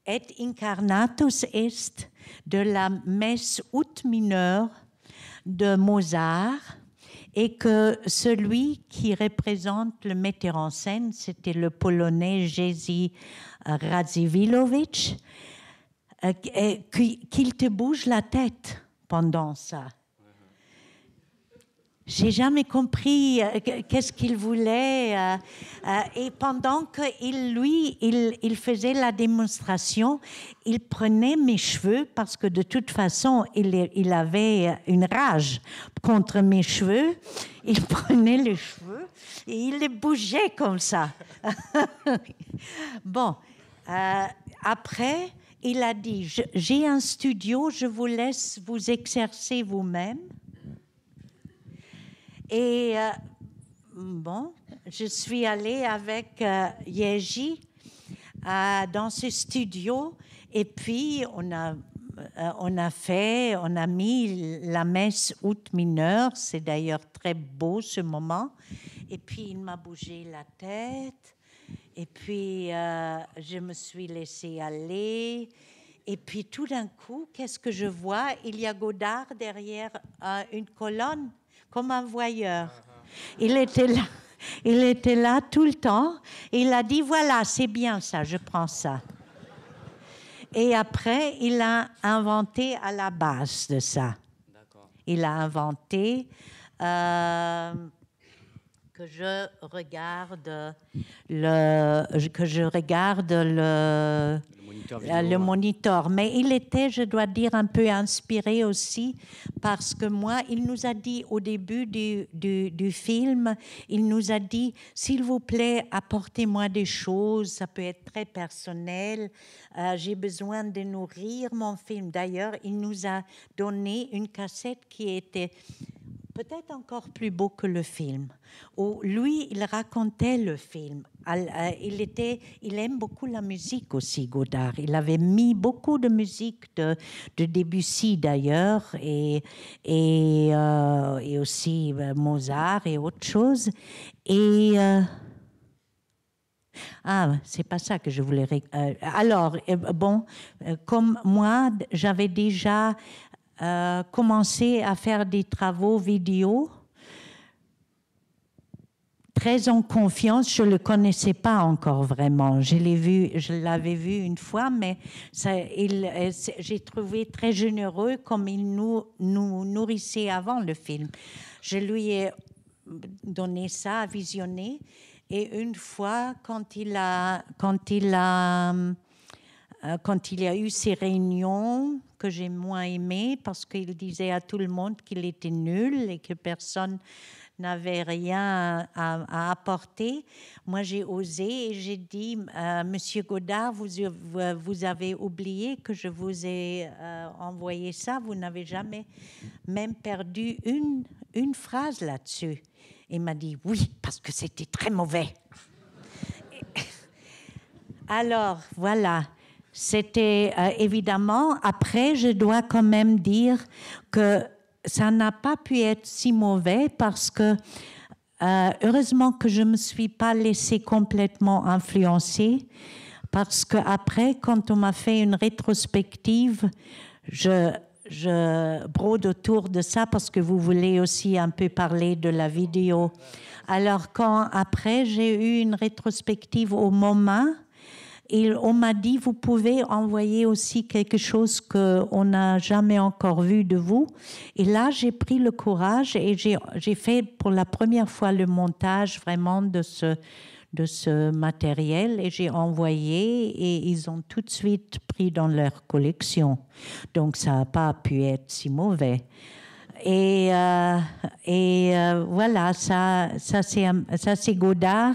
Et incarnatus est de la messe ut mineure de Mozart, et que celui qui représente le metteur en scène, c'était le Polonais Jerzy Radziwiłowicz, qu'il te bouge la tête pendant ça. J'ai jamais compris qu'est-ce qu'il voulait. Et pendant qu'il faisait la démonstration, il prenait mes cheveux, parce que de toute façon, il avait une rage contre mes cheveux. Il prenait les cheveux et il les bougeait comme ça. Bon, après, il a dit, j'ai un studio, je vous laisse vous exercer vous-même. Et bon, je suis allée avec Jerzy dans ce studio, et puis on a mis la messe ut mineure. C'est d'ailleurs très beau ce moment. Et puis il m'a bougé la tête, et puis je me suis laissée aller. Et puis tout d'un coup, qu'est-ce que je vois? Il y a Godard derrière une colonne, comme un voyeur. Il était là tout le temps. Il a dit, voilà, c'est bien ça, je prends ça. Et après, il a inventé à la base de ça. D'accord. Il a inventé que je regarde le moniteur. Mais il était, je dois dire, un peu inspiré aussi, parce que moi, il nous a dit au début du film, il nous a dit, s'il vous plaît, apportez-moi des choses, ça peut être très personnel, j'ai besoin de nourrir mon film. D'ailleurs, il nous a donné une cassette qui était peut-être encore plus beau que le film, où lui, il racontait le film. Il aime beaucoup la musique aussi, Godard. Il avait mis beaucoup de musique de Debussy d'ailleurs, et aussi Mozart et autre chose. Et c'est pas ça que je voulais. Alors, bon, comme moi, j'avais déjà commencé à faire des travaux vidéo très en confiance. Je ne le connaissais pas encore vraiment. Je l'avais vu une fois, mais j'ai trouvé très généreux comme il nous nourrissait avant le film. Je lui ai donné ça à visionner. Et une fois, quand il y a eu ces réunions que j'ai moins aimées, parce qu'il disait à tout le monde qu'il était nul et que personne n'avait rien à apporter. Moi, j'ai osé et j'ai dit, Monsieur Godard, vous avez oublié que je vous ai envoyé ça. Vous n'avez jamais même perdu une phrase là-dessus. Il m'a dit, oui, parce que c'était très mauvais. Alors, voilà. C'était évidemment, après, je dois quand même dire que ça n'a pas pu être si mauvais parce que heureusement que je ne me suis pas laissée complètement influencer parce qu'après, quand on m'a fait une rétrospective, je brode autour de ça parce que vous voulez aussi un peu parler de la vidéo. Alors, après, j'ai eu une rétrospective au MoMA, et on m'a dit, vous pouvez envoyer aussi quelque chose qu'on n'a jamais encore vu de vous. Et là, j'ai pris le courage et j'ai fait pour la première fois le montage vraiment de ce matériel et j'ai envoyé et ils ont tout de suite pris dans leur collection. Donc, ça n'a pas pu être si mauvais. Et voilà, ça c'est Godard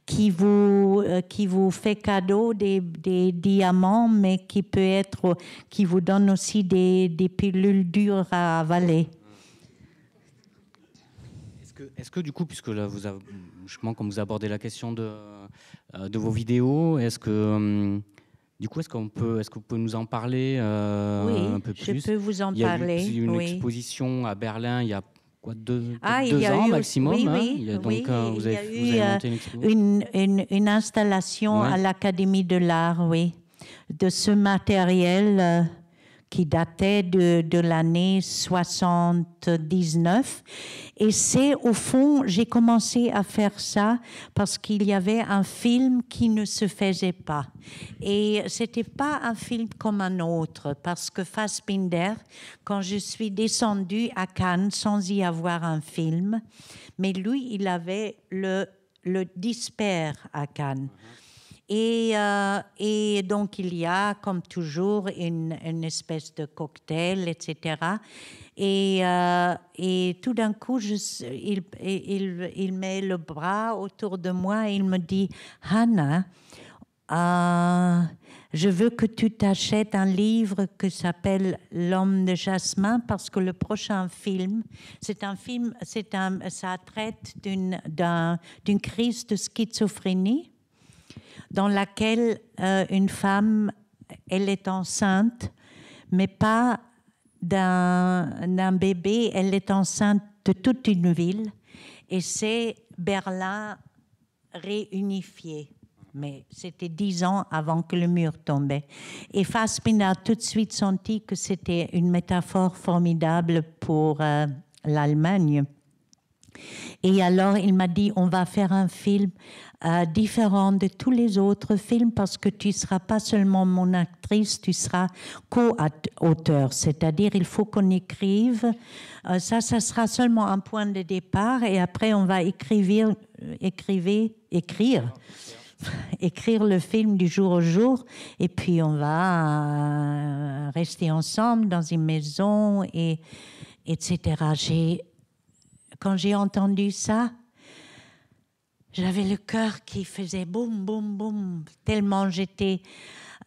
qui vous fait cadeau des diamants, mais qui vous donne aussi des pilules dures à avaler. Est-ce que du coup, puisque là, quand vous abordez la question de vos vidéos, est-ce que vous pouvez nous en parler un peu plus? Oui, je peux vous en parler. Il y a eu une exposition à Berlin il y a deux il ans maximum. Vous avez monté une installation à l'Académie de l'Art, oui, de ce matériel qui datait de l'année 79. Et c'est, au fond, j'ai commencé à faire ça parce qu'il y avait un film qui ne se faisait pas. Et c'était pas un film comme un autre, parce que Fassbinder, quand je suis descendue à Cannes sans y avoir un film, mais lui, il avait le Disper à Cannes. Et donc, il y a, comme toujours, une espèce de cocktail, etc. Et tout d'un coup, il met le bras autour de moi et il me dit « Hannah, je veux que tu t'achètes un livre qui s'appelle « L'homme de jasmin » parce que le prochain film, ça traite d'une crise de schizophrénie dans laquelle une femme, elle est enceinte, mais pas d'un bébé, elle est enceinte de toute une ville, et c'est Berlin réunifié. Mais c'était 10 ans avant que le mur tombait. Et Fassbinder a tout de suite senti que c'était une métaphore formidable pour l'Allemagne. Et alors, il m'a dit, on va faire un film différent de tous les autres films parce que tu ne seras pas seulement mon actrice, tu seras co-auteur. C'est-à-dire, il faut qu'on écrive. Ça sera seulement un point de départ et après, on va écrire le film du jour au jour et puis on va rester ensemble dans une maison, etc. Quand j'ai entendu ça, j'avais le cœur qui faisait boum, boum, boum, tellement j'étais...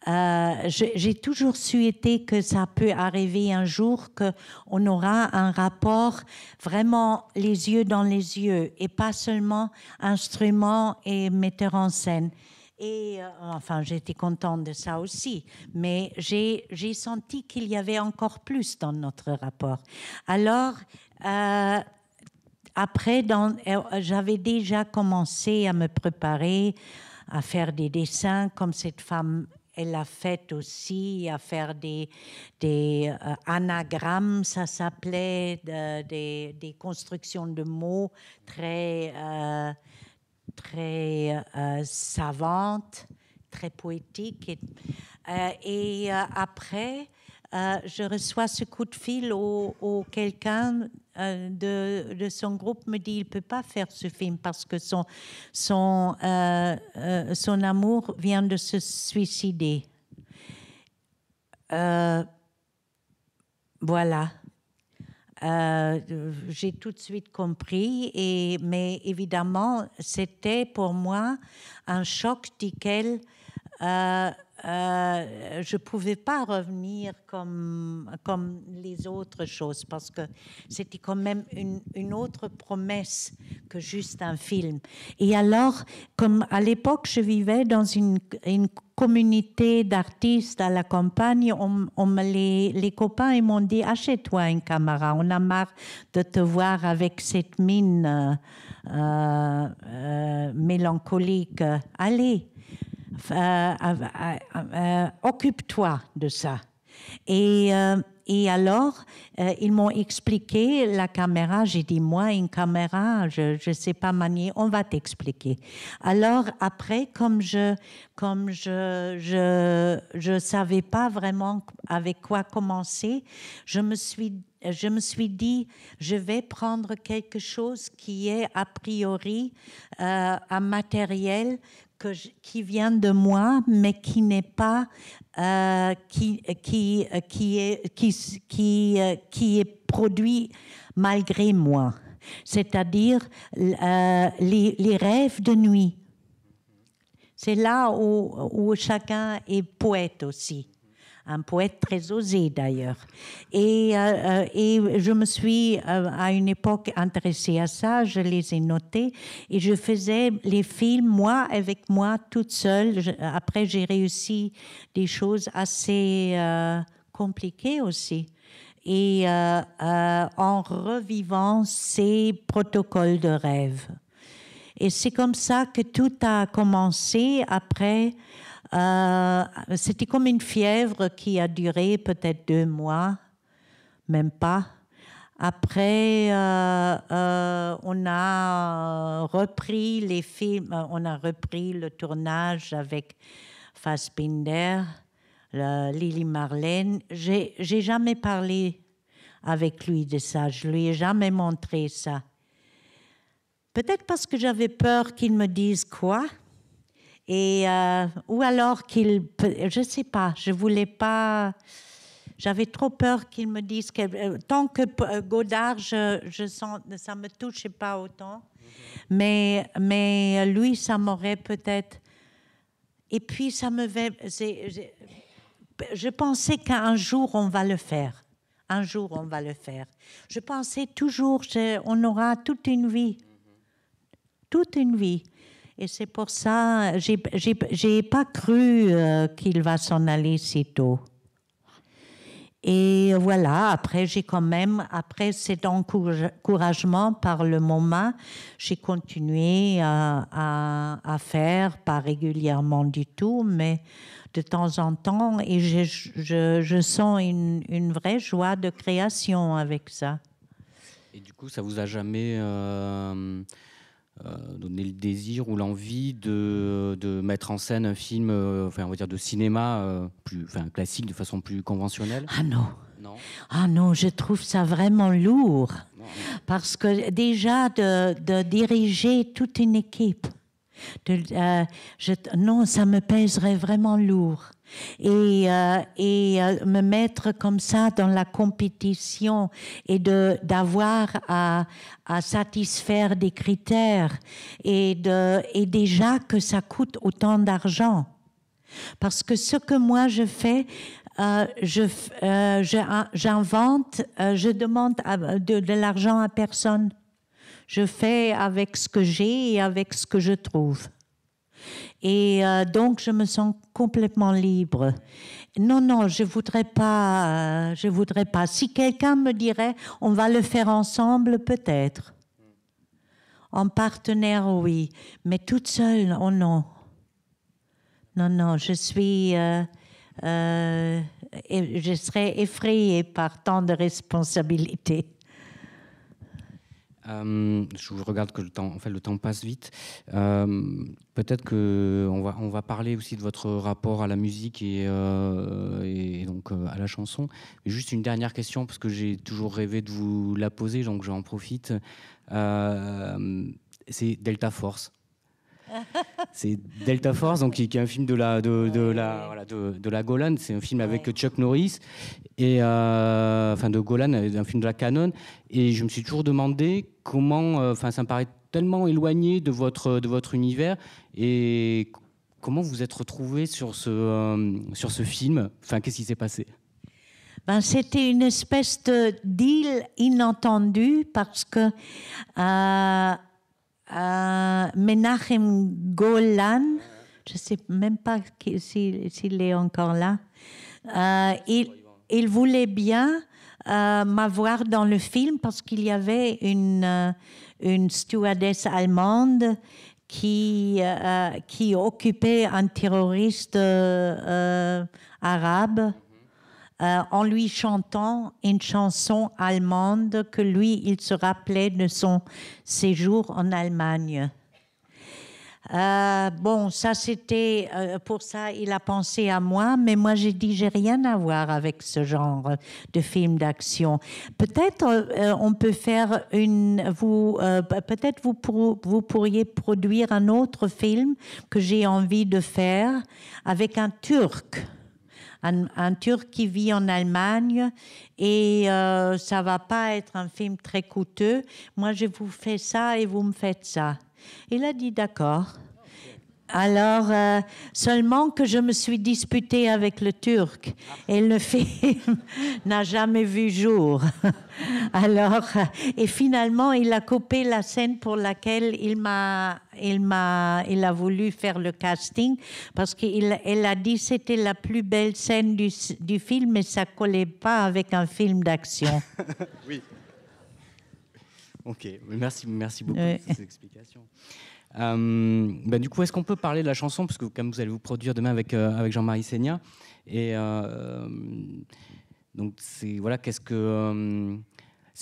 j'ai toujours souhaité que ça peut arriver un jour, qu'on aura un rapport vraiment les yeux dans les yeux et pas seulement instrument et metteur en scène. Et enfin, j'étais contente de ça aussi, mais j'ai senti qu'il y avait encore plus dans notre rapport. Alors... après, j'avais déjà commencé à me préparer, à faire des dessins comme cette femme. elle a fait aussi à faire des anagrammes, ça s'appelait, des constructions de mots très savantes, très poétiques. Après, je reçois ce coup de fil où quelqu'un de son groupe me dit il ne peut pas faire ce film parce que son amour vient de se suicider. Voilà. J'ai tout de suite compris, mais évidemment, c'était pour moi un choc duquel je ne pouvais pas revenir comme les autres choses, parce que c'était quand même une autre promesse que juste un film. Et alors, comme à l'époque, je vivais dans une communauté d'artistes à la campagne, les copains ils m'ont dit « Achète-toi une caméra, on a marre de te voir avec cette mine mélancolique. Allez !» occupe-toi de ça. Et alors, ils m'ont expliqué la caméra. J'ai dit, moi, une caméra, je ne sais pas manier, on va t'expliquer. Alors, après, comme je savais pas vraiment avec quoi commencer, je me suis dit, je vais prendre quelque chose qui est a priori un matériel qui vient de moi, mais qui n'est pas qui est produit malgré moi. C'est-à-dire les rêves de nuit. C'est là où chacun est poète aussi. Un poète très osé d'ailleurs. Et je me suis à une époque intéressée à ça, je les ai notés et je faisais les films, moi, avec moi, toute seule. Après, j'ai réussi des choses assez compliquées aussi. Et en revivant ces protocoles de rêve. Et c'est comme ça que tout a commencé. Après, c'était comme une fièvre qui a duré peut-être 2 mois, même pas. Après, on a repris les films, on a repris le tournage avec Fassbinder, Lili Marlène. J'ai jamais parlé avec lui de ça, je lui ai jamais montré ça. Peut-être parce que j'avais peur qu'il me dise quoi. Ou alors je ne sais pas, je voulais pas, j'avais trop peur qu'il me dise que tant que Godard, je sens, ça me touchait pas autant, mais lui, ça m'aurait peut-être, et puis ça me fait, je pensais qu'un jour on va le faire, un jour on va le faire. Je pensais toujours, on aura toute une vie. Et c'est pour ça, j'ai pas cru qu'il va s'en aller si tôt. Et voilà, après cet encouragement par le MoMA, j'ai continué à faire, pas régulièrement du tout, mais de temps en temps, et je sens une vraie joie de création avec ça. Et du coup, ça vous a jamais donné le désir ou l'envie de mettre en scène un film, enfin, on va dire de cinéma classique, de façon plus conventionnelle? Ah non. Non. Ah non, je trouve ça vraiment lourd. Non. Parce que déjà de diriger toute une équipe, non, ça me pèserait vraiment lourd. Et me mettre comme ça dans la compétition et d'avoir à satisfaire des critères et déjà que ça coûte autant d'argent. Parce que ce que moi je fais, j'invente, je demande de l'argent à personne. Je fais avec ce que j'ai et avec ce que je trouve. Et donc, je me sens complètement libre. Non, je voudrais pas. Si quelqu'un me dirait, on va le faire ensemble, peut-être. En partenaire, oui. Mais toute seule, oh non. Non, non, je serais effrayée par tant de responsabilités. Je regarde que le temps passe vite. Peut-être qu'on va parler aussi de votre rapport à la musique et donc à la chanson. Mais juste une dernière question, parce que j'ai toujours rêvé de vous la poser, donc j'en profite. C'est Delta Force. C'est Delta Force, donc qui est un film de la Golan. C'est un film avec Chuck Norris et de Golan, un film de la Canon. Et je me suis toujours demandé comment, ça me paraît tellement éloigné de votre univers, et comment vous êtes retrouvé sur ce film. Enfin, qu'est-ce qui s'est passé? C'était une espèce de deal inattendu parce que Menachem Golan, je ne sais même pas s'il est encore là, il voulait bien m'avoir dans le film parce qu'il y avait une stewardess allemande qui occupait un terroriste arabe en lui chantant une chanson allemande que lui, il se rappelait de son séjour en Allemagne. Ça c'était, pour ça, il a pensé à moi, mais moi j'ai dit, j'ai rien à voir avec ce genre de film d'action. Peut-être on peut faire peut-être vous pourriez produire un autre film que j'ai envie de faire avec un Turc. Un Turc qui vit en Allemagne, et ça va pas être un film très coûteux. Moi, je vous fais ça et vous me faites ça. Il a dit d'accord. Alors, seulement que je me suis disputée avec le Turc et le film n'a jamais vu jour. Alors, et finalement, il a coupé la scène pour laquelle il a voulu faire le casting, parce qu'elle a dit que c'était la plus belle scène du film, mais ça collait pas avec un film d'action. Oui. Ok, merci beaucoup pour ces explications. Du coup, est-ce qu'on peut parler de la chanson, parce que comme vous allez vous produire demain avec Jean-Marie Seigna, et donc c'est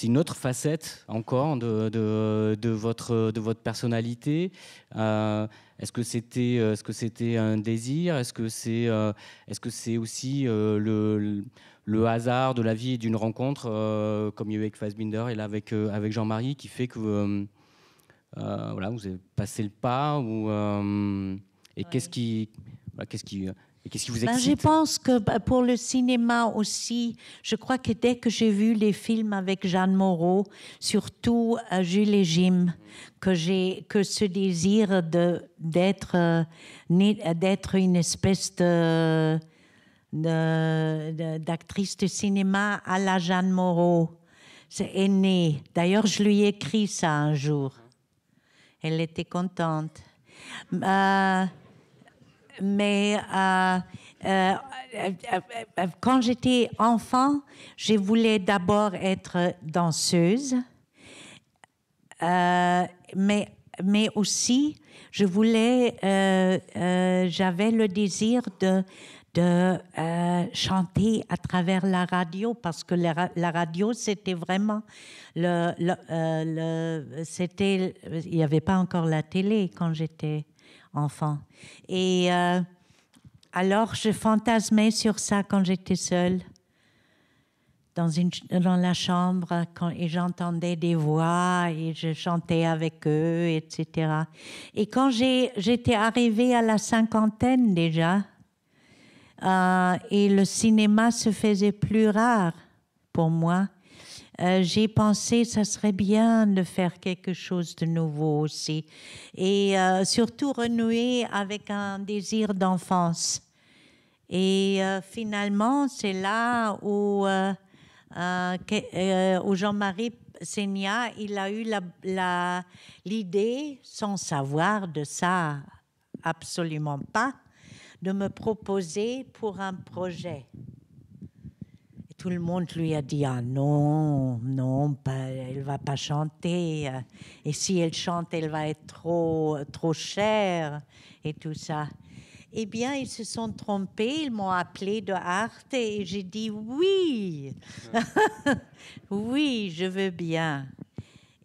une autre facette encore de votre personnalité. Est-ce que c'était un désir? Est-ce que c'est aussi le hasard de la vie et d'une rencontre, comme il y a eu avec Fassbinder et là avec Jean-Marie, qui fait que vous avez passé le pas, et qu'est-ce qui vous excite? Je pense que pour le cinéma aussi, je crois que dès que j'ai vu les films avec Jeanne Moreau, surtout Jules et Jim, que ce désir d'être une espèce d'actrice de cinéma à la Jeanne Moreau, est né. D'ailleurs, je lui ai écrit ça un jour. Elle était contente. Mais quand j'étais enfant, je voulais d'abord être danseuse, mais aussi j'avais le désir de chanter à travers la radio, parce que la radio, c'était vraiment il n'y avait pas encore la télé quand j'étais enfant. Et alors, je fantasmais sur ça quand j'étais seule, dans la chambre, et j'entendais des voix, et je chantais avec eux, etc. Et quand j'étais arrivée à la cinquantaine déjà, et le cinéma se faisait plus rare pour moi, j'ai pensé que ça serait bien de faire quelque chose de nouveau aussi, et surtout renouer avec un désir d'enfance. Et finalement, c'est là où Jean-Marie Seigna, il a eu l'idée, sans savoir de ça absolument pas, de me proposer pour un projet. Tout le monde lui a dit « Ah non, elle ne va pas chanter. Et si elle chante, elle va être trop chère. » Et tout ça. Eh bien, ils se sont trompés, ils m'ont appelé de Arte et j'ai dit oui, oui, je veux bien.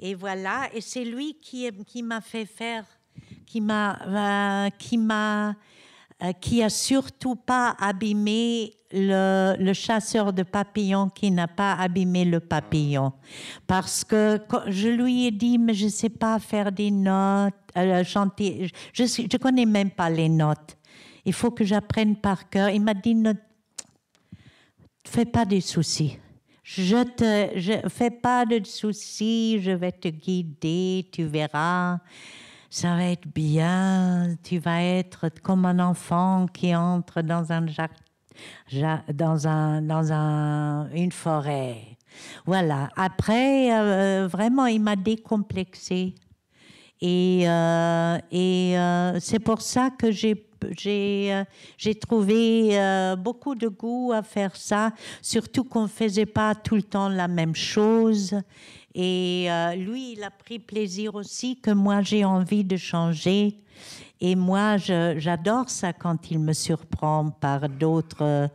Et voilà, et c'est lui qui m'a fait faire, qui a surtout pas abîmé le chasseur de papillons, qui n'a pas abîmé le papillon. Parce que je lui ai dit, mais je sais pas faire des notes, chanter, je connais même pas les notes. Il faut que j'apprenne par cœur. Il m'a dit, ne fais pas de soucis. Fais pas de soucis, je vais te guider, tu verras. Ça va être bien, tu vas être comme un enfant qui entre dans une forêt. Voilà. Après, vraiment, il m'a décomplexée. Et c'est pour ça que j'ai trouvé beaucoup de goût à faire ça, surtout qu'on ne faisait pas tout le temps la même chose. Et lui, il a pris plaisir aussi que moi, j'ai envie de changer. Et moi, j'adore ça quand il me surprend par d'autres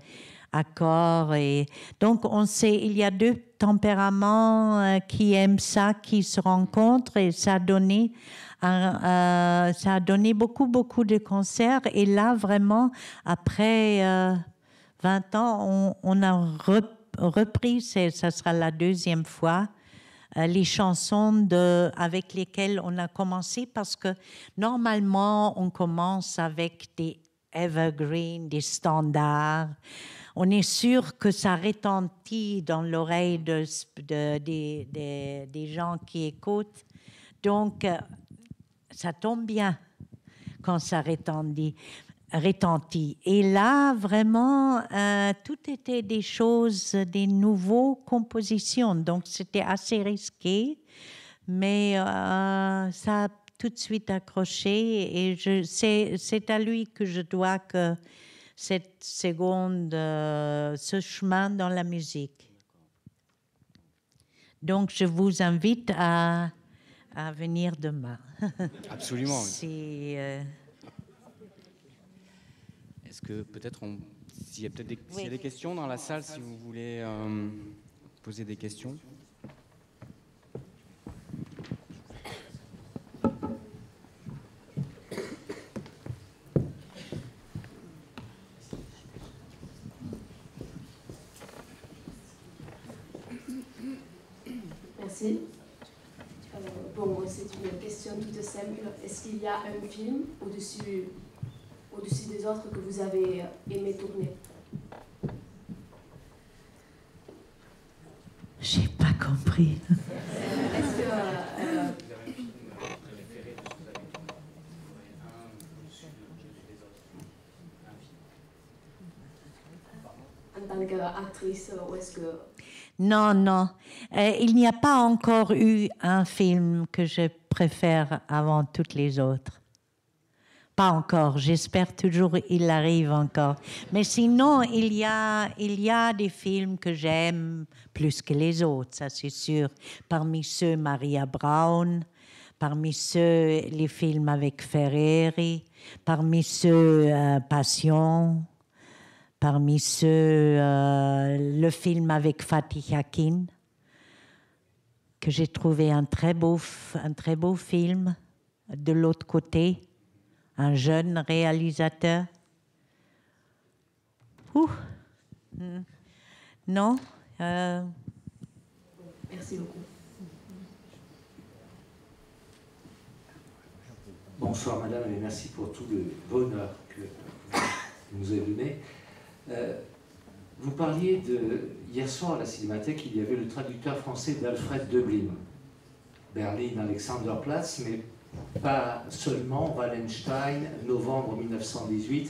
accords. Et donc, on sait, il y a deux tempéraments qui aiment ça, qui se rencontrent, et ça a donné beaucoup, beaucoup de concerts. Et là, vraiment, après 20 ans, on a repris, ça sera la deuxième fois, les chansons avec lesquelles on a commencé, parce que normalement, on commence avec des evergreens, des standards. On est sûr que ça retentit dans l'oreille des gens qui écoutent. Donc, ça tombe bien quand ça retentit. Et là, vraiment, tout était des choses, des nouveaux compositions. Donc, c'était assez risqué, mais ça a tout de suite accroché. Et c'est à lui que je dois que cette seconde, ce chemin dans la musique. Donc, je vous invite à venir demain. Absolument. Si, Est-ce que peut-être s'il y a peut-être s'il y a des questions dans la salle, si vous voulez poser des questions. Merci. Bon, c'est une question toute simple. Est-ce qu'il y a un film au-dessus des autres que vous avez aimé tourner? J'ai pas compris. Est-ce que en tant qu'actrice, ou est-ce que... Non, non. Il n'y a pas encore eu un film que je préfère avant toutes les autres. Pas encore. J'espère toujours qu'il arrive encore. Mais sinon, il y a des films que j'aime plus que les autres, ça c'est sûr. Parmi ceux, Maria Brown. Parmi ceux, les films avec Ferreri. Parmi ceux, Passion. Parmi ceux, le film avec Fatih Akin, que j'ai trouvé un très beau film. De l'autre côté, un jeune réalisateur. Non. Merci beaucoup. Bonsoir madame et merci pour tout le bonheur que vous nous avez donné. Vous parliez hier soir à la Cinémathèque, il y avait le traducteur français d'Alfred Döblin, Berlin-Alexanderplatz, mais pas seulement Wallenstein, novembre 1918.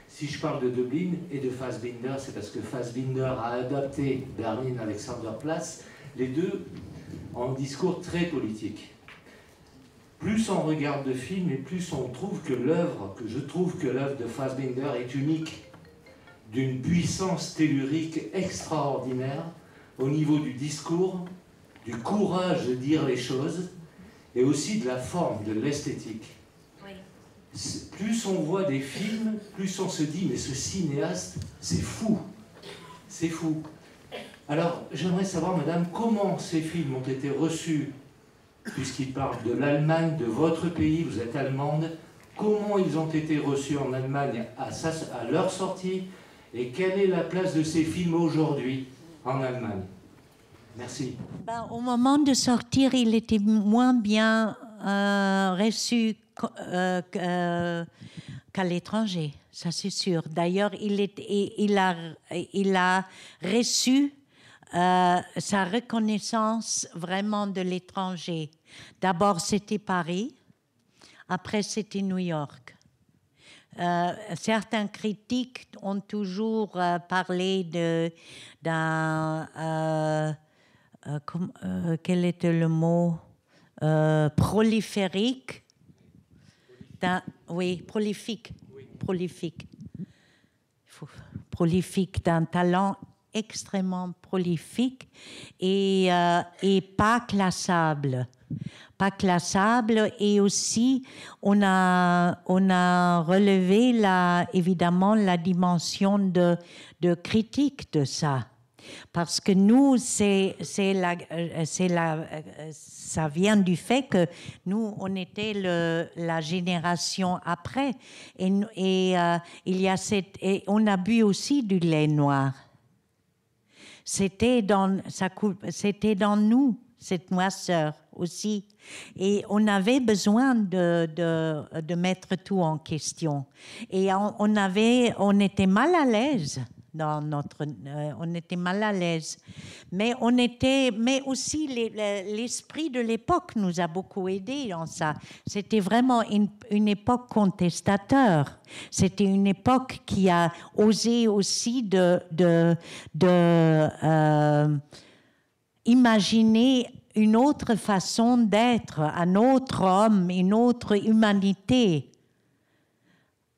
Si je parle de Döblin et de Fassbinder, c'est parce que Fassbinder a adapté Berlin-Alexanderplatz, les deux en discours très politique. Plus on regarde de films et plus on trouve que je trouve que l'œuvre de Fassbinder est unique, d'une puissance tellurique extraordinaire au niveau du discours, du courage de dire les choses et aussi de la forme, de l'esthétique. Oui. plus on voit des films, plus on se dit, mais ce cinéaste, c'est fou. C'est fou. Alors, j'aimerais savoir, madame, comment ces films ont été reçus, puisqu'ils parlent de l'Allemagne, de votre pays, vous êtes allemande, comment ils ont été reçus en Allemagne à leur sortie, et quelle est la place de ces films aujourd'hui en Allemagne? Merci. Ben, au moment de sortir, il était moins bien reçu qu'à l'étranger, ça c'est sûr. D'ailleurs, il a reçu sa reconnaissance vraiment de l'étranger. D'abord, c'était Paris, après, c'était New York. Certains critiques ont toujours parlé d'un... quel était le mot prolifique. Oui, prolifique. Prolifique. Prolifique, d'un talent extrêmement prolifique et pas classable. Pas classable, et aussi on a relevé évidemment la dimension de critique de ça. Parce que nous, ça vient du fait que nous, on était la génération après. Et on a bu aussi du lait noir. C'était dans nous, cette noirceur aussi. Et on avait besoin de mettre tout en question. Et on était mal à l'aise. On était mal à l'aise, mais aussi l'esprit de l'époque nous a beaucoup aidé dans ça. C'était vraiment une époque contestateur. C'était une époque qui a osé aussi imaginer une autre façon d'être, un autre homme, une autre humanité.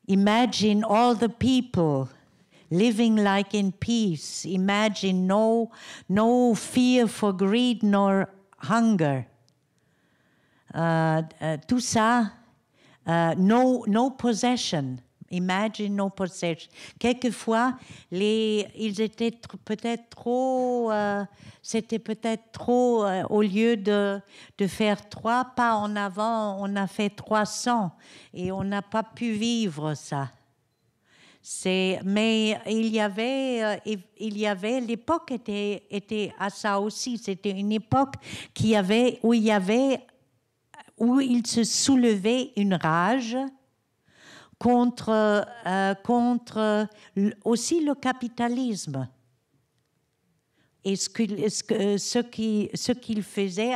Imagine all the people living like in peace. Imagine no fear for greed nor hunger. Tout ça, no possession. Imagine no possession. Quelquefois, ils étaient peut-être trop. C'était peut-être trop. Au lieu de faire 3 pas en avant, on a fait 300 et on n'a pas pu vivre ça. Mais il y avait l'époque était à ça aussi. C'était une époque où il se soulevait une rage contre aussi le capitalisme et ce qu'il faisait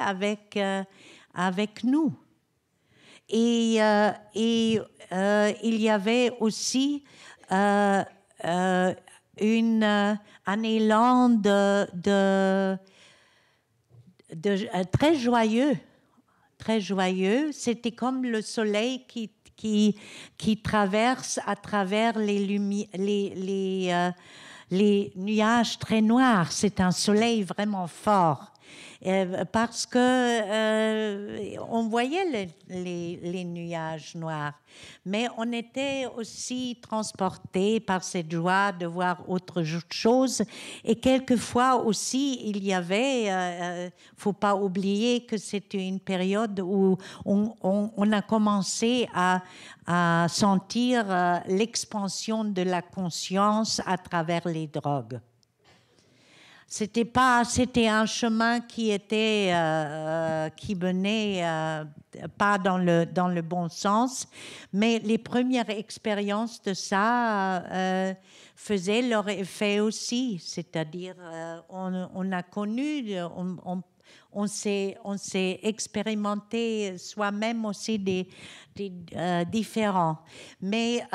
avec nous. Et il y avait aussi un élan très joyeux. Très joyeux. C'était comme le soleil qui traverse à travers les nuages très noirs. C'est un soleil vraiment fort. Parce que on voyait les nuages noirs, mais on était aussi transportés par cette joie de voir autre chose. Et quelquefois aussi, il y avait, faut pas oublier que c'était une période où on a commencé à sentir l'expansion de la conscience à travers les drogues. C'était un chemin qui menait pas dans le bon sens, mais les premières expériences de ça faisaient leur effet aussi. C'est-à-dire, on a connu, on s'est expérimenté soi-même aussi des différents. Mais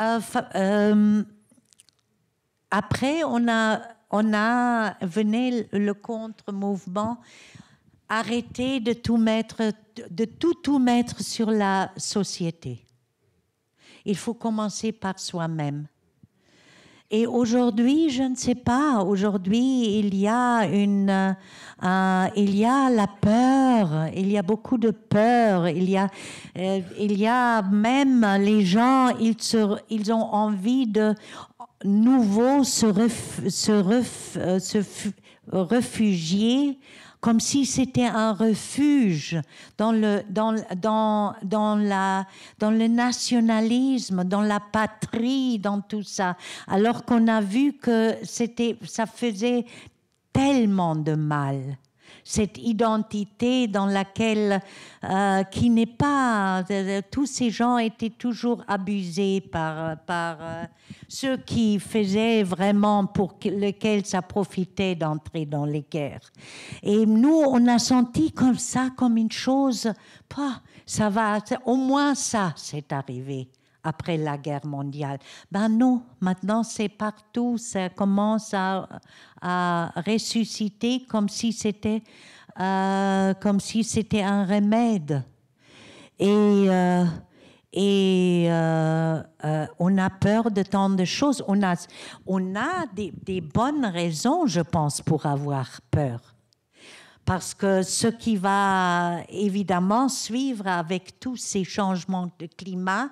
après, on a venu le contre-mouvement, arrêter de tout mettre sur la société. Il faut commencer par soi-même. Et aujourd'hui, je ne sais pas. Aujourd'hui, il y a la peur. Il y a beaucoup de peur. Il y a même les gens. Ils ont envie de nouveau se réfugier, comme si c'était un refuge dans le nationalisme, dans la patrie, dans tout ça. Alors qu'on a vu que ça faisait tellement de mal. Cette identité dans laquelle, qui n'est pas... tous ces gens étaient toujours abusés par ceux qui faisaient vraiment, pour lesquels ça profitait d'entrer dans les guerres. Et nous, on a senti comme ça, comme une chose, ça va, au moins ça, c'est arrivé après la guerre mondiale. Ben non, maintenant c'est partout, ça commence à ressusciter comme si c'était un remède. Et on a peur de tant de choses. On a des bonnes raisons, je pense, pour avoir peur. Parce que ce qui va évidemment suivre avec tous ces changements de climat,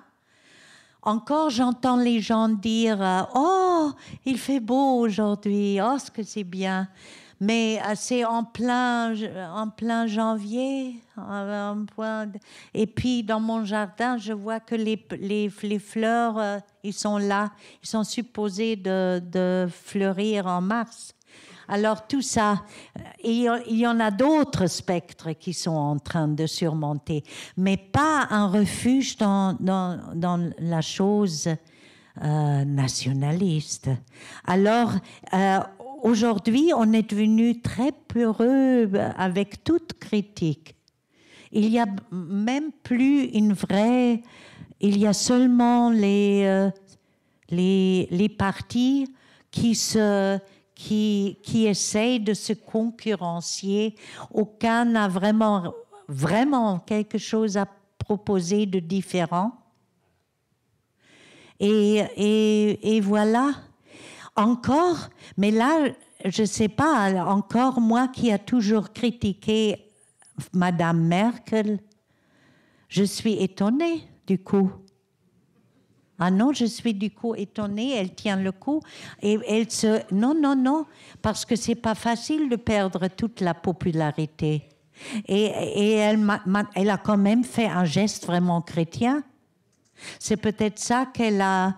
encore, j'entends les gens dire « Oh, il fait beau aujourd'hui, oh, ce que c'est bien !» Mais c'est en plein janvier. Et puis, dans mon jardin, je vois que les fleurs, ils sont là. Ils sont supposés de fleurir en mars. Alors, tout ça, il y en a d'autres spectres qui sont en train de surmonter, mais pas un refuge dans la chose nationaliste. Alors, aujourd'hui, on est devenu très peureux avec toute critique. Il n'y a même plus une vraie... Il y a seulement les partis qui essayent de se concurrencier. Aucun n'a vraiment quelque chose à proposer de différent. Et voilà. Encore, mais là, je ne sais pas, encore moi qui a toujours critiqué Madame Merkel, je suis étonnée du coup. Ah non, je suis du coup étonnée, elle tient le coup et elle se... Non, parce que c'est pas facile de perdre toute la popularité. Et elle a quand même fait un geste vraiment chrétien. C'est peut-être ça qu'elle a...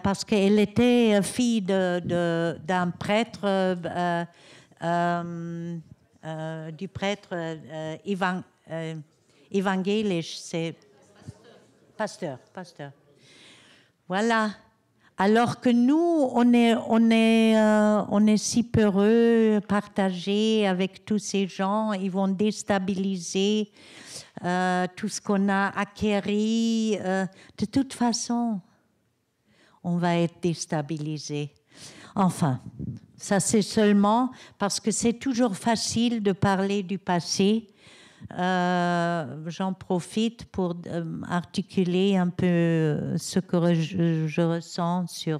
parce qu'elle était fille d'un prêtre, du prêtre évangélique, c'est... Pasteur. Voilà. Alors que nous, on est si peureux, partagés avec tous ces gens, ils vont déstabiliser tout ce qu'on a acquis. De toute façon, on va être déstabilisé. Enfin, ça c'est seulement parce que c'est toujours facile de parler du passé. J'en profite pour articuler un peu ce que je ressens sur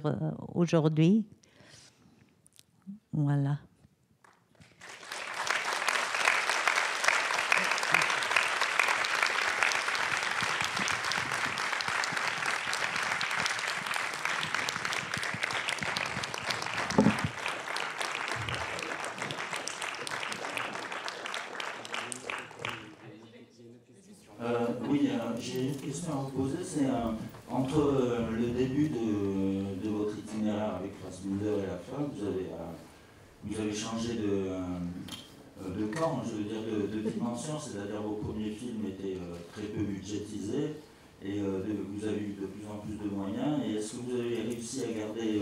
aujourd'hui. Voilà. J'ai une question à vous poser, c'est entre le début de votre itinéraire avec Fassbinder et la femme, vous avez changé de camp, je veux dire de dimension, c'est-à-dire vos premiers films étaient très peu budgétisés et vous avez eu de plus en plus de moyens. Et est-ce que vous avez réussi à garder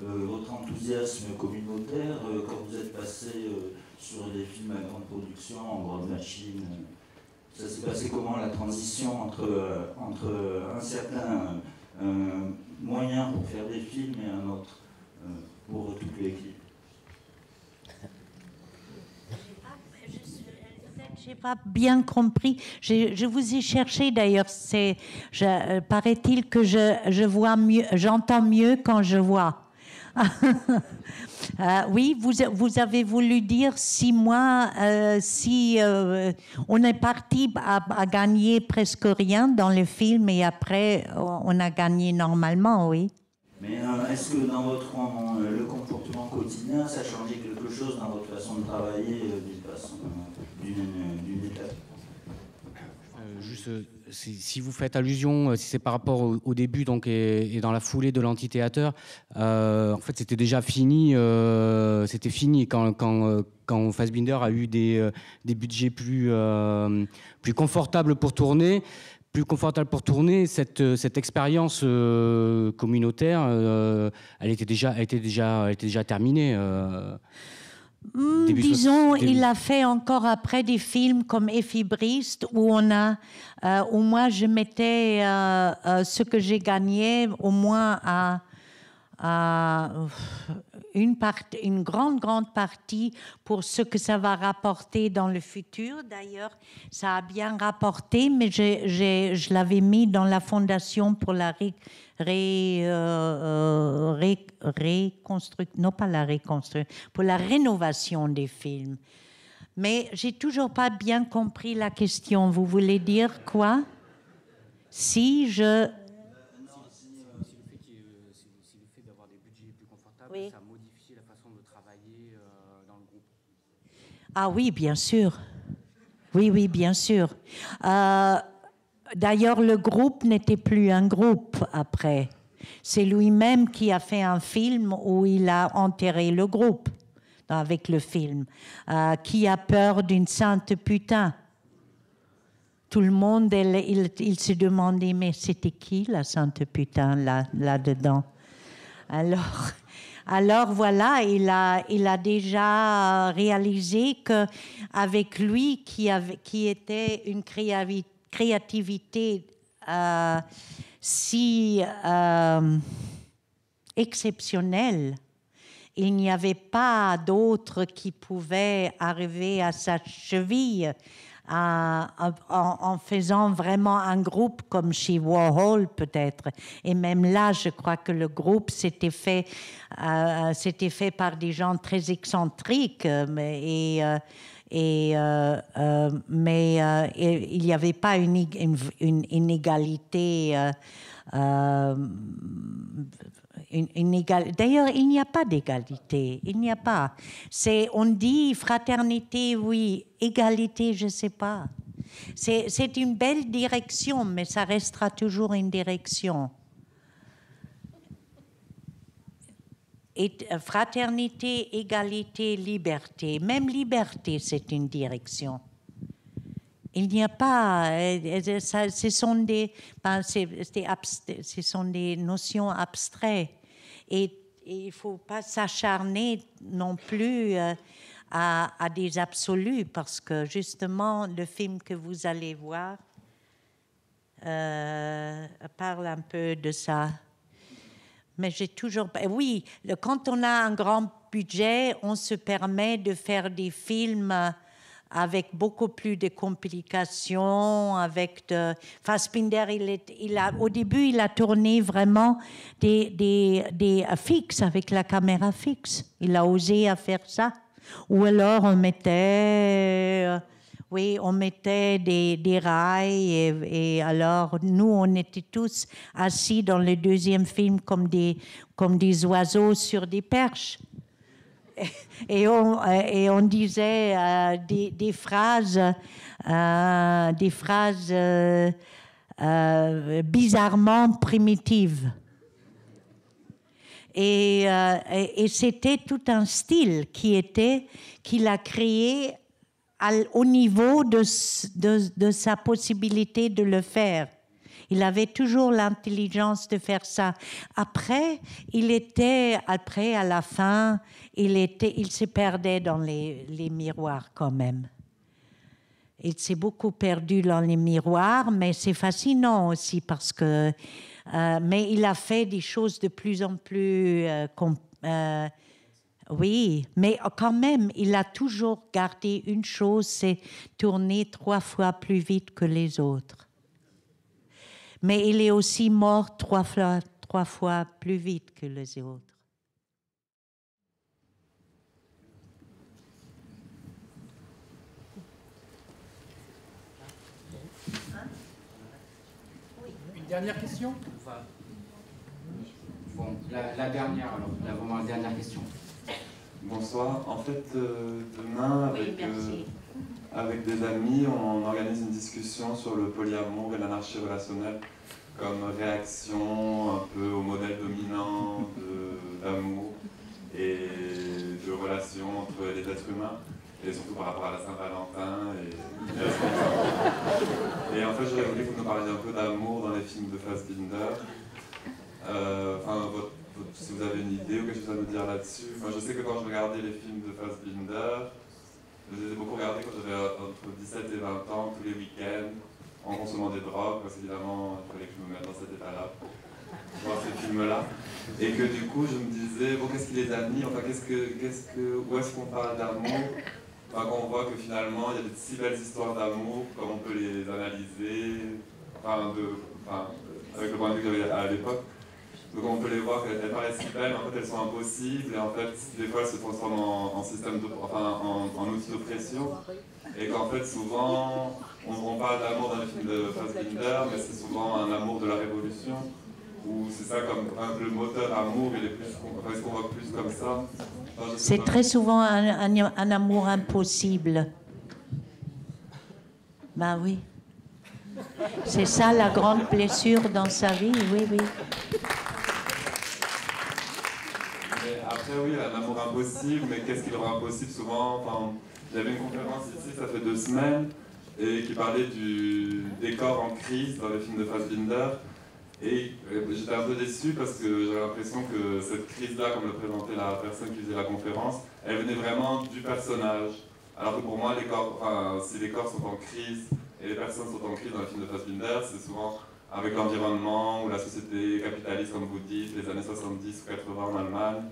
votre enthousiasme communautaire quand vous êtes passé sur des films à grande production, en grande machine? Ça s'est passé comment la transition entre un certain moyen pour faire des films et un autre pour toutes les clips? Je n'ai pas bien compris. Je vous ai cherché d'ailleurs. Paraît-il que je vois mieux, j'entends mieux quand je vois. Oui, vous avez voulu dire 6 mois, si on est parti à gagner presque rien dans le film et après on a gagné normalement, oui. Mais est-ce que dans votre le comportement quotidien, ça a changé quelque chose dans votre façon de travailler d'une étape? Juste, si vous faites allusion, si c'est par rapport au début donc, et dans la foulée de l'amphithéâtre, en fait c'était déjà fini. C'était fini quand Fassbinder a eu des budgets plus confortables pour tourner. Cette expérience communautaire, elle était déjà terminée. Disons, il a fait encore après des films comme Éphébriste où moi je mettais ce que j'ai gagné au moins à une grande partie pour ce que ça va rapporter dans le futur. D'ailleurs, ça a bien rapporté, mais je l'avais mis dans la fondation pour la pour la rénovation des films. Mais j'ai toujours pas bien compris la question. Vous voulez dire quoi? Si le fait d'avoir des budgets plus confortables, oui, ça a modifié la façon de travailler dans le groupe. Ah oui, bien sûr. Oui, bien sûr. D'ailleurs, le groupe n'était plus un groupe après. C'est lui-même qui a fait un film où il a enterré le groupe avec le film. Qui a peur d'une sainte putain? Tout le monde, il se demandait, mais c'était qui la sainte putain là-dedans? Alors voilà, il a déjà réalisé qu'avec lui, qui était une créativité si exceptionnelle, il n'y avait pas d'autre qui pouvait arriver à sa cheville en faisant vraiment un groupe comme chez Warhol peut-être. Et même là, je crois que le groupe s'était fait par des gens très excentriques, mais il n'y avait pas une inégalité. D'ailleurs, il n'y a pas d'égalité. Il n'y a pas. On dit fraternité, oui. Égalité, je ne sais pas. C'est une belle direction, mais ça restera toujours une direction. Et fraternité, égalité, liberté. Même liberté, c'est une direction. Il n'y a pas... ce sont des notions abstraites. Et il ne faut pas s'acharner non plus à des absolus, parce que justement, le film que vous allez voir parle un peu de ça. Mais j'ai toujours... Oui, quand on a un grand budget, on se permet de faire des films avec beaucoup plus de complications, Fassbinder, au début, il a tourné vraiment des fixes avec la caméra fixe. Il a osé à faire ça. Ou alors on mettait des rails et alors nous, on était tous assis dans le deuxième film comme des oiseaux sur des perches. Et on disait des phrases bizarrement primitives. Et c'était tout un style qu'il a créé au niveau de sa possibilité de le faire. Il avait toujours l'intelligence de faire ça. Après, à la fin, il se perdait dans les miroirs quand même. Il s'est beaucoup perdu dans les miroirs, mais c'est fascinant aussi parce que... mais il a fait des choses de plus en plus... oui, mais quand même, il a toujours gardé une chose, c'est tourner 3 fois plus vite que les autres. Mais il est aussi mort 3 fois plus vite que les autres. Dernière question. Bon, la dernière, alors, vraiment la dernière question. Bonsoir. En fait, demain, avec des amis, on organise une discussion sur le polyamour et l'anarchie relationnelle comme réaction un peu au modèle dominant d'amour et de relations entre les êtres humains, et surtout par rapport à la Saint-Valentin. Et en fait, j'aurais voulu que vous nous parliez un peu d'amour dans les films de Fassbinder. Si vous avez une idée ou quelque chose à nous dire là-dessus. Enfin, je sais que quand je regardais les films de Fassbinder, je les ai beaucoup regardés quand j'avais entre 17 et 20 ans, tous les week-ends, en consommant des drogues, parce qu'évidemment, il fallait que je me mette dans cet état-là, voir ces films-là. Et que du coup, je me disais, bon, qu'est-ce qui les a mis, enfin, où est-ce qu'on parle d'amour, enfin, quand on voit que finalement, il y a de si belles histoires d'amour, comme on peut les analyser, avec le point de vue que j'avais à l'époque. Donc on peut les voir qu'elles paraissent si belles, en fait elles sont impossibles, et en fait des fois elles se transforment en système en outil d'oppression, et qu'en fait souvent on parle d'amour dans les films de Fassbinder, mais c'est souvent un amour de la révolution, où c'est ça comme le moteur amour, il est plus, enfin, est-ce qu'on voit plus comme ça? Enfin, c'est très souvent un amour impossible. Ben oui. C'est ça la grande blessure dans sa vie, oui, oui. Après oui, un amour impossible, mais qu'est-ce qui le rend impossible souvent? Enfin, il y avait une conférence ici, ça fait 2 semaines, et qui parlait du décor en crise dans les films de Fassbinder. Et j'étais un peu déçu parce que j'avais l'impression que cette crise-là, comme le présentait la personne qui faisait la conférence, elle venait vraiment du personnage. Alors que pour moi, si les corps sont en crise et les personnes sont en crise dans les films de Fassbinder, c'est souvent avec l'environnement ou la société capitaliste, comme vous dites, les années 70 ou 80 en Allemagne.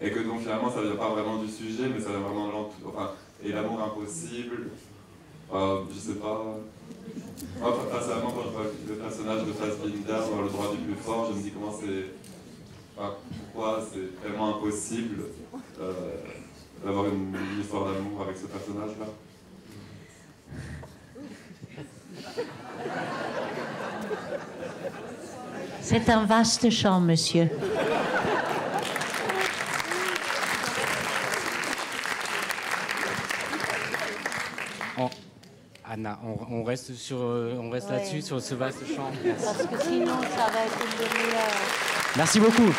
Et que donc finalement, ça ne vient pas vraiment du sujet, mais ça vient vraiment de l'entour. Enfin, et l'amour impossible, je sais pas. Moi, personnellement, quand je vois le personnage de Fassbinder dans Le droit du plus fort, je me dis comment c'est. Pourquoi c'est tellement impossible d'avoir une histoire d'amour avec ce personnage-là. C'est un vaste champ, monsieur. Anna, on reste là-dessus, sur ce vaste champ. Parce que sinon, ça va être une demi-heure. Merci beaucoup.